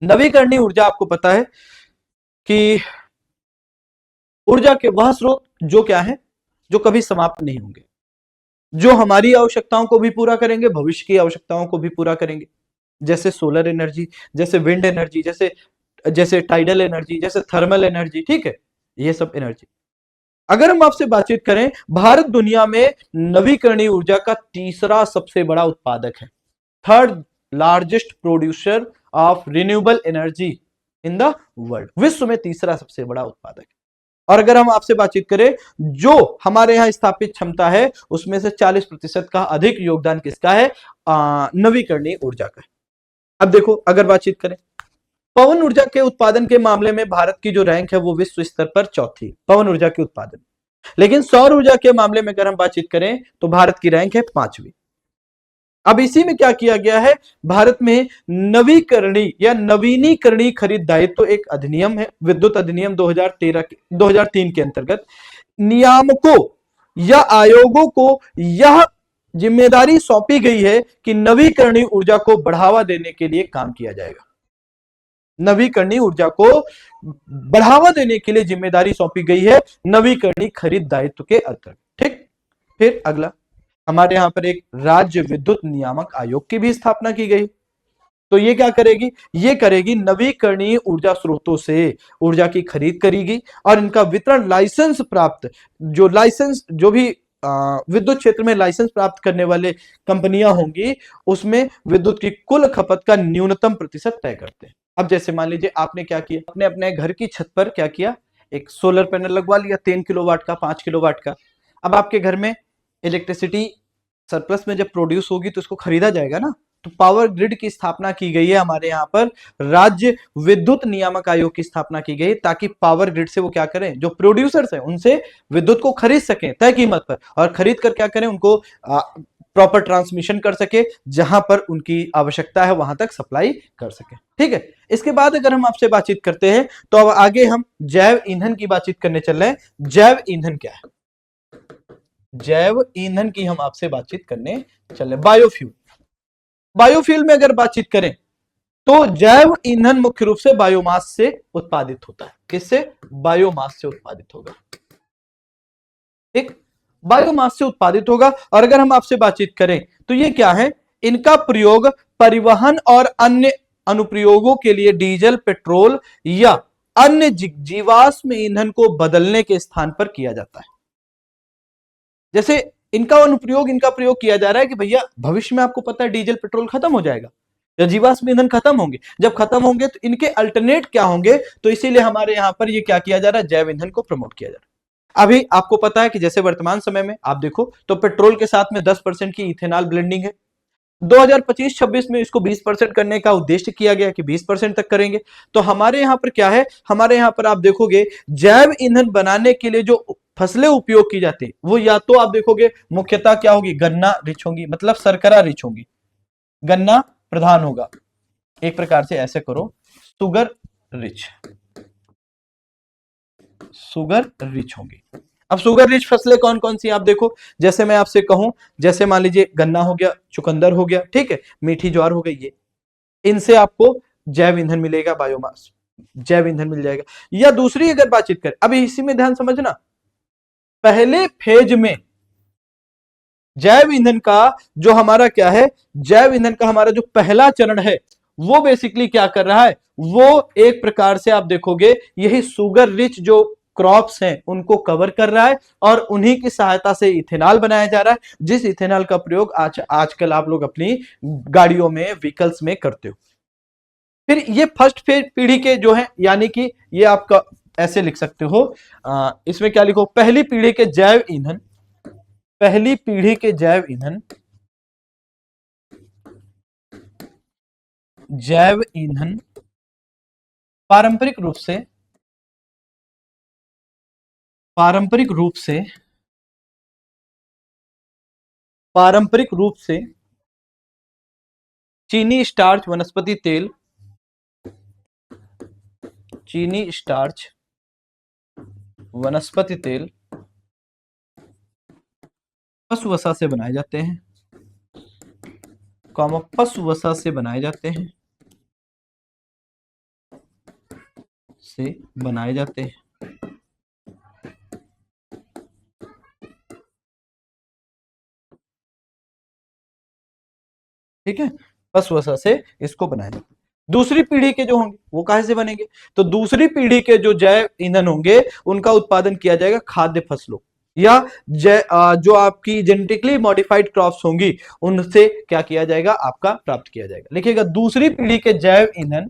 नवीकरणीय ऊर्जा आपको पता है कि ऊर्जा के वह स्रोत जो क्या है, जो कभी समाप्त नहीं होंगे, जो हमारी आवश्यकताओं को भी पूरा करेंगे, भविष्य की आवश्यकताओं को भी पूरा करेंगे, जैसे सोलर एनर्जी, जैसे विंड एनर्जी, जैसे टाइडल एनर्जी, जैसे थर्मल एनर्जी, ठीक है, ये सब एनर्जी। अगर हम आपसे बातचीत करें, भारत दुनिया में नवीकरणीय ऊर्जा का तीसरा सबसे बड़ा उत्पादक है, 3rd largest producer of renewable energy in the world, विश्व में तीसरा सबसे बड़ा उत्पादक है। और अगर हम आपसे बातचीत करें, जो हमारे यहां स्थापित क्षमता है उसमें से 40% का अधिक योगदान किसका है, नवीकरणीय ऊर्जा का है। अब देखो, अगर बातचीत करें पवन ऊर्जा के उत्पादन के मामले में भारत की जो रैंक है वो विश्व स्तर पर 4थी, पवन ऊर्जा के उत्पादन। लेकिन सौर ऊर्जा के मामले में अगर हम बातचीत करें तो भारत की रैंक है 5वीं। अब इसी में क्या किया गया है, भारत में नवीकरणीय या नवीनीकरणीय खरीद दायित्व एक अधिनियम है, विद्युत अधिनियम 2003 के अंतर्गत नियामकों या आयोगों को यह जिम्मेदारी सौंपी गई है कि नवीकरणीय ऊर्जा को बढ़ावा देने के लिए काम किया जाएगा। नवीकरणीय ऊर्जा को बढ़ावा देने के लिए जिम्मेदारी सौंपी गई है नवीकरणीय खरीद दायित्व के अंतर्गत। ठीक, फिर अगला हमारे यहां पर एक राज्य विद्युत नियामक आयोग की भी स्थापना की गई। तो ये क्या करेगी, ये करेगी नवीकरणीय ऊर्जा स्रोतों से ऊर्जा की खरीद करेगी और इनका वितरण लाइसेंस प्राप्त, जो लाइसेंस जो भी विद्युत क्षेत्र में लाइसेंस प्राप्त करने वाले कंपनियां होंगी उसमें विद्युत की कुल खपत का न्यूनतम प्रतिशत तय करते हैं। अब जैसे मान लीजिए आपने क्या किया, आपने अपने घर की छत पर क्या किया, एक सोलर पैनल लगवा लिया 3 किलोवाट का, 5 किलोवाट का। अब आपके घर में इलेक्ट्रिसिटी सरप्लस में जब प्रोड्यूस होगी तो उसको खरीदा जाएगा ना, तो पावर ग्रिड की स्थापना की गई है हमारे यहाँ पर, राज्य विद्युत नियामक आयोग की स्थापना की गई ताकि पावर ग्रिड से वो क्या करें, जो प्रोड्यूसर्स हैं उनसे विद्युत को खरीद सकें तय कीमत पर, और खरीद कर क्या करें, उनको प्रॉपर ट्रांसमिशन कर सके, जहां पर उनकी आवश्यकता है वहां तक सप्लाई कर सके। ठीक है, इसके बाद अगर हम आपसे बातचीत करते हैं तो अब आगे हम जैव ईंधन की बातचीत करने चल रहे हैं। जैव ईंधन क्या है, जैव ईंधन की हम आपसे बातचीत करने चल रहे। बायोफ्यूल, बायोफ्यूल में अगर बातचीत करें तो जैव ईंधन मुख्य रूप से बायोमास से उत्पादित होता है। किससे, बायोमास से उत्पादित होगा। ठीक, बायोमास से उत्पादित होगा। और अगर हम आपसे बातचीत करें तो ये क्या है, इनका प्रयोग परिवहन और अन्य अनुप्रयोगों के लिए डीजल, पेट्रोल या अन्य जीवाश्म ईंधन को बदलने के स्थान पर किया जाता है। जैसे इनका अनुप्रयोग, इनका प्रयोग किया जा रहा है कि भैया भविष्य में आपको पता है डीजल पेट्रोल खत्म हो जाएगा या जीवाश्म ईंधन खत्म होंगे, जब खत्म होंगे तो इनके अल्टरनेट क्या होंगे, तो इसीलिए हमारे यहां पर ये क्या किया जा रहा है, जैव ईंधन को प्रमोट किया जा रहा है। अभी आपको पता है कि जैसे वर्तमान समय में आप देखो तो पेट्रोल के साथ में 10% की इथेनॉल ब्लेंडिंग है। 2025-26 में इसको 20% करने का उद्देश्य किया गया कि 20% तक करेंगे। तो हमारे यहां पर क्या है, हमारे यहां पर आप देखोगे जैव ईंधन बनाने के लिए जो फसलें उपयोग की जाती है वो या तो आप देखोगे मुख्यतः क्या होगी, गन्ना रिच होंगी, मतलब शर्करा रिच होंगी, गन्ना प्रधान होगा, एक प्रकार से ऐसे करो, शुगर रिच, शुगर रिच होंगी। अब शुगर रिच फसलें कौन कौन सी आप देखो, जैसे मैं आपसे कहूं, जैसे मान लीजिए गन्ना हो गया, चुकंदर हो गया, ठीक है, मीठी ज्वार हो गई, ये इनसे आपको जैव ईंधन मिलेगा, बायोमास जैव ईंधन मिल जाएगा। या दूसरी अगर बातचीत करें, अभी इसी में ध्यान समझना, पहले फेज में जैव ईंधन का जो हमारा क्या है, जैव ईंधन का हमारा जो पहला चरण है वो बेसिकली क्या कर रहा है, वो एक प्रकार से आप देखोगे यही शुगर रिच जो क्रॉप्स हैं उनको कवर कर रहा है और उन्हीं की सहायता से इथेनॉल बनाया जा रहा है, जिस इथेनॉल का प्रयोग आजकल आप लोग अपनी गाड़ियों में, व्हीकल्स में करते हो। फिर ये फर्स्ट पीढ़ी के जो है, यानी कि ये आपका ऐसे लिख सकते हो, इसमें क्या लिखो, पहली पीढ़ी के जैव ईंधन, पहली पीढ़ी के जैव ईंधन, जैव ईंधन पारंपरिक रूप से, पारंपरिक रूप से, पारंपरिक रूप से चीनी स्टार्च वनस्पति तेल, चीनी स्टार्च वनस्पति तेल पशु वसा से बनाए जाते हैं, पशु वसा से बनाए जाते हैं, से बनाए जाते हैं। ठीक है, पशु वसा से इसको बनाया जाता है। दूसरी पीढ़ी के जो होंगे वो कहां से बनेंगे, तो दूसरी पीढ़ी के जो जैव ईंधन होंगे उनका उत्पादन किया जाएगा खाद्य फसलों या जो आपकी जेनेटिकली मॉडिफाइड क्रॉप्स होंगी उनसे क्या किया जाएगा, आपका प्राप्त किया जाएगा। लिखिएगा, दूसरी पीढ़ी के जैव ईंधन,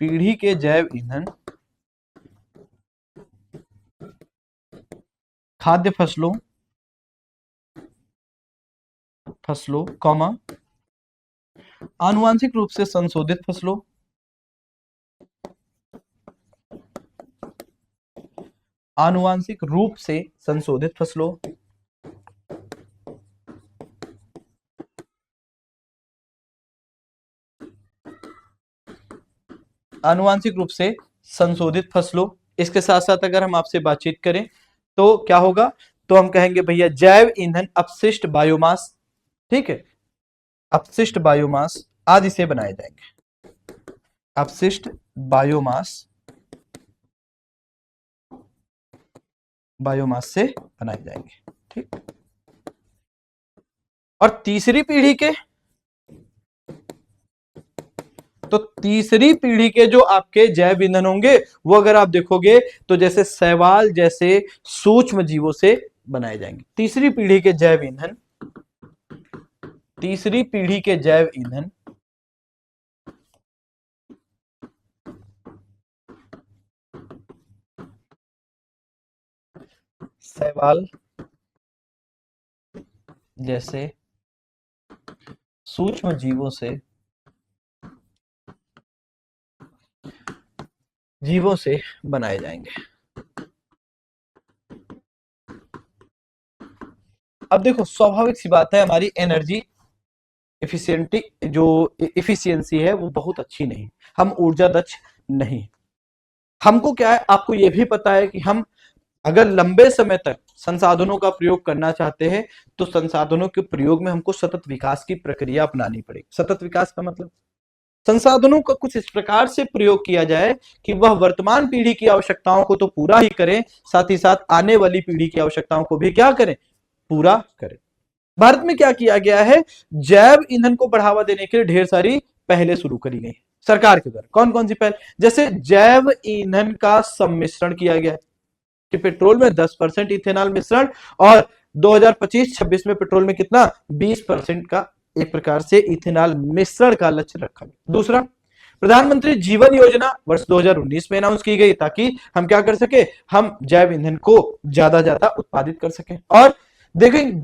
पीढ़ी के जैव ईंधन खाद्य फसलों, कॉमा आनुवांशिक रूप से संशोधित फसलों, आनुवांशिक रूप से संशोधित फसलों, आनुवांशिक रूप से संशोधित फसलों। इसके साथ साथ अगर हम आपसे बातचीत करें तो क्या होगा, तो हम कहेंगे भैया जैव ईंधन अपशिष्ट बायोमास। ठीक है। अपशिष्ट बायोमास आदि से बनाए जाएंगे, अपशिष्ट बायोमास से बनाए जाएंगे, ठीक। और तीसरी पीढ़ी के, तो तीसरी पीढ़ी के जो आपके जैव ईंधन होंगे वो अगर आप देखोगे तो जैसे शैवाल जैसे सूक्ष्म जीवों से बनाए जाएंगे। तीसरी पीढ़ी के जैव ईंधन, तीसरी पीढ़ी के जैव ईंधन शैवाल जैसे सूक्ष्म जीवों से बनाए जाएंगे। अब देखो स्वाभाविक सी बात है, हमारी एनर्जी एफिशिएंटी जो एफिशिएंसी है वो बहुत अच्छी नहीं, हम ऊर्जा दक्ष नहीं। हमको क्या है, आपको यह भी पता है कि हम अगर लंबे समय तक संसाधनों का प्रयोग करना चाहते हैं तो संसाधनों के प्रयोग में हमको सतत विकास की प्रक्रिया अपनानी पड़ेगी। सतत विकास का मतलब संसाधनों का कुछ इस प्रकार से प्रयोग किया जाए कि वह वर्तमान पीढ़ी की आवश्यकताओं को तो पूरा ही करें, साथ ही साथ आने वाली पीढ़ी की आवश्यकताओं को भी क्या करें, पूरा करें। भारत में क्या किया गया है, जैव ईंधन को बढ़ावा देने के लिए ढेर सारी पहलें शुरू करी गई सरकार के द्वारा। कौन कौन सी पहल, जैसे जैव ईंधन का सम्मिश्रण किया गया है कि पेट्रोल में 10% इथेनॉल मिश्रण, और 2025-26 में पेट्रोल में कितना 20% का एक प्रकार से इथेनॉल मिश्रण का लक्ष्य रखा गया। दूसरा, प्रधानमंत्री जीवन योजना वर्ष 2019 में अनाउंस की गई ताकि हम क्या कर सके, हम जैव ईंधन को ज्यादा उत्पादित कर सके। और देखें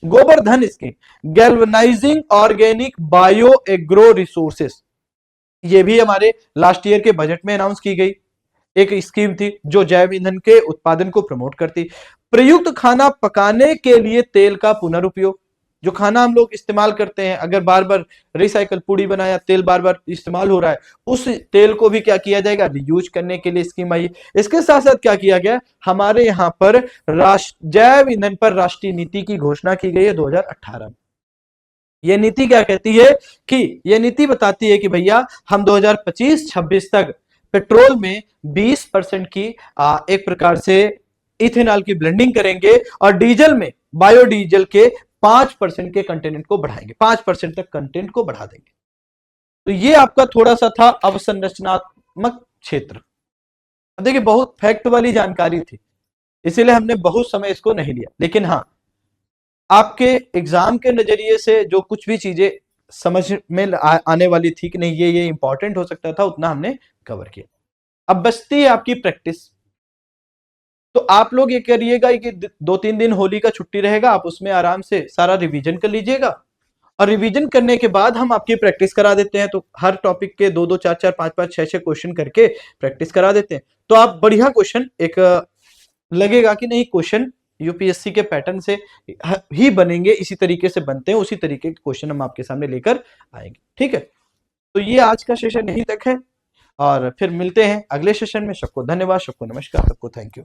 Govardhan scheme, galvanising organic bio agro resources, ये भी हमारे लास्ट ईयर के बजट में अनाउंस की गई एक स्कीम थी जो जैव ईंधन के उत्पादन को प्रमोट करती। प्रयुक्त खाना पकाने के लिए तेल का पुनर्उपयोग, जो खाना हम लोग इस्तेमाल करते हैं, अगर बार बार रिसाइकल पूड़ी बनाया तेल बार बार इस्तेमाल हो रहा है, उस तेल को भी क्या किया जाएगा, रियूज करने के लिए स्कीम आई। इसके साथ साथ क्या किया गया, हमारे यहाँ पर जैव ईंधन पर राष्ट्रीय नीति की घोषणा की गई है 2018 में। यह नीति क्या कहती है कि यह नीति बताती है कि भैया हम 2025-26 तक पेट्रोल में 20% की एक प्रकार से इथेनॉल की ब्लेंडिंग करेंगे और डीजल में बायोडीजल के 5% के कंटेंट को बढ़ाएंगे, 5% तक कंटेंट को बढ़ा देंगे। तो ये आपका थोड़ा सा था अवसंरचनात्मक क्षेत्र। देखिए बहुत फैक्ट वाली जानकारी थी, इसीलिए हमने बहुत समय इसको नहीं लिया, लेकिन हाँ आपके एग्जाम के नजरिए से जो कुछ भी चीजें समझ में आने वाली थी कि नहीं ये इंपॉर्टेंट हो सकता था, उतना हमने कवर किया। अब बचती है आपकी प्रैक्टिस। तो आप लोग ये करिएगा कि 2-3 दिन होली का छुट्टी रहेगा, आप उसमें आराम से सारा रिवीजन कर लीजिएगा, और रिवीजन करने के बाद हम आपकी प्रैक्टिस करा देते हैं। तो हर टॉपिक के 2-2, 4-4, 5-5, 6-6 क्वेश्चन करके प्रैक्टिस करा देते हैं। तो आप बढ़िया क्वेश्चन एक लगेगा कि नहीं क्वेश्चन यूपीएससी के पैटर्न से ही बनेंगे, इसी तरीके से बनते हैं, उसी तरीके के क्वेश्चन हम आपके सामने लेकर आएंगे। ठीक है, तो ये आज का सेशन यहीं तक है और फिर मिलते हैं अगले सेशन में। सबको धन्यवाद, सबको नमस्कार, सबको थैंक यू।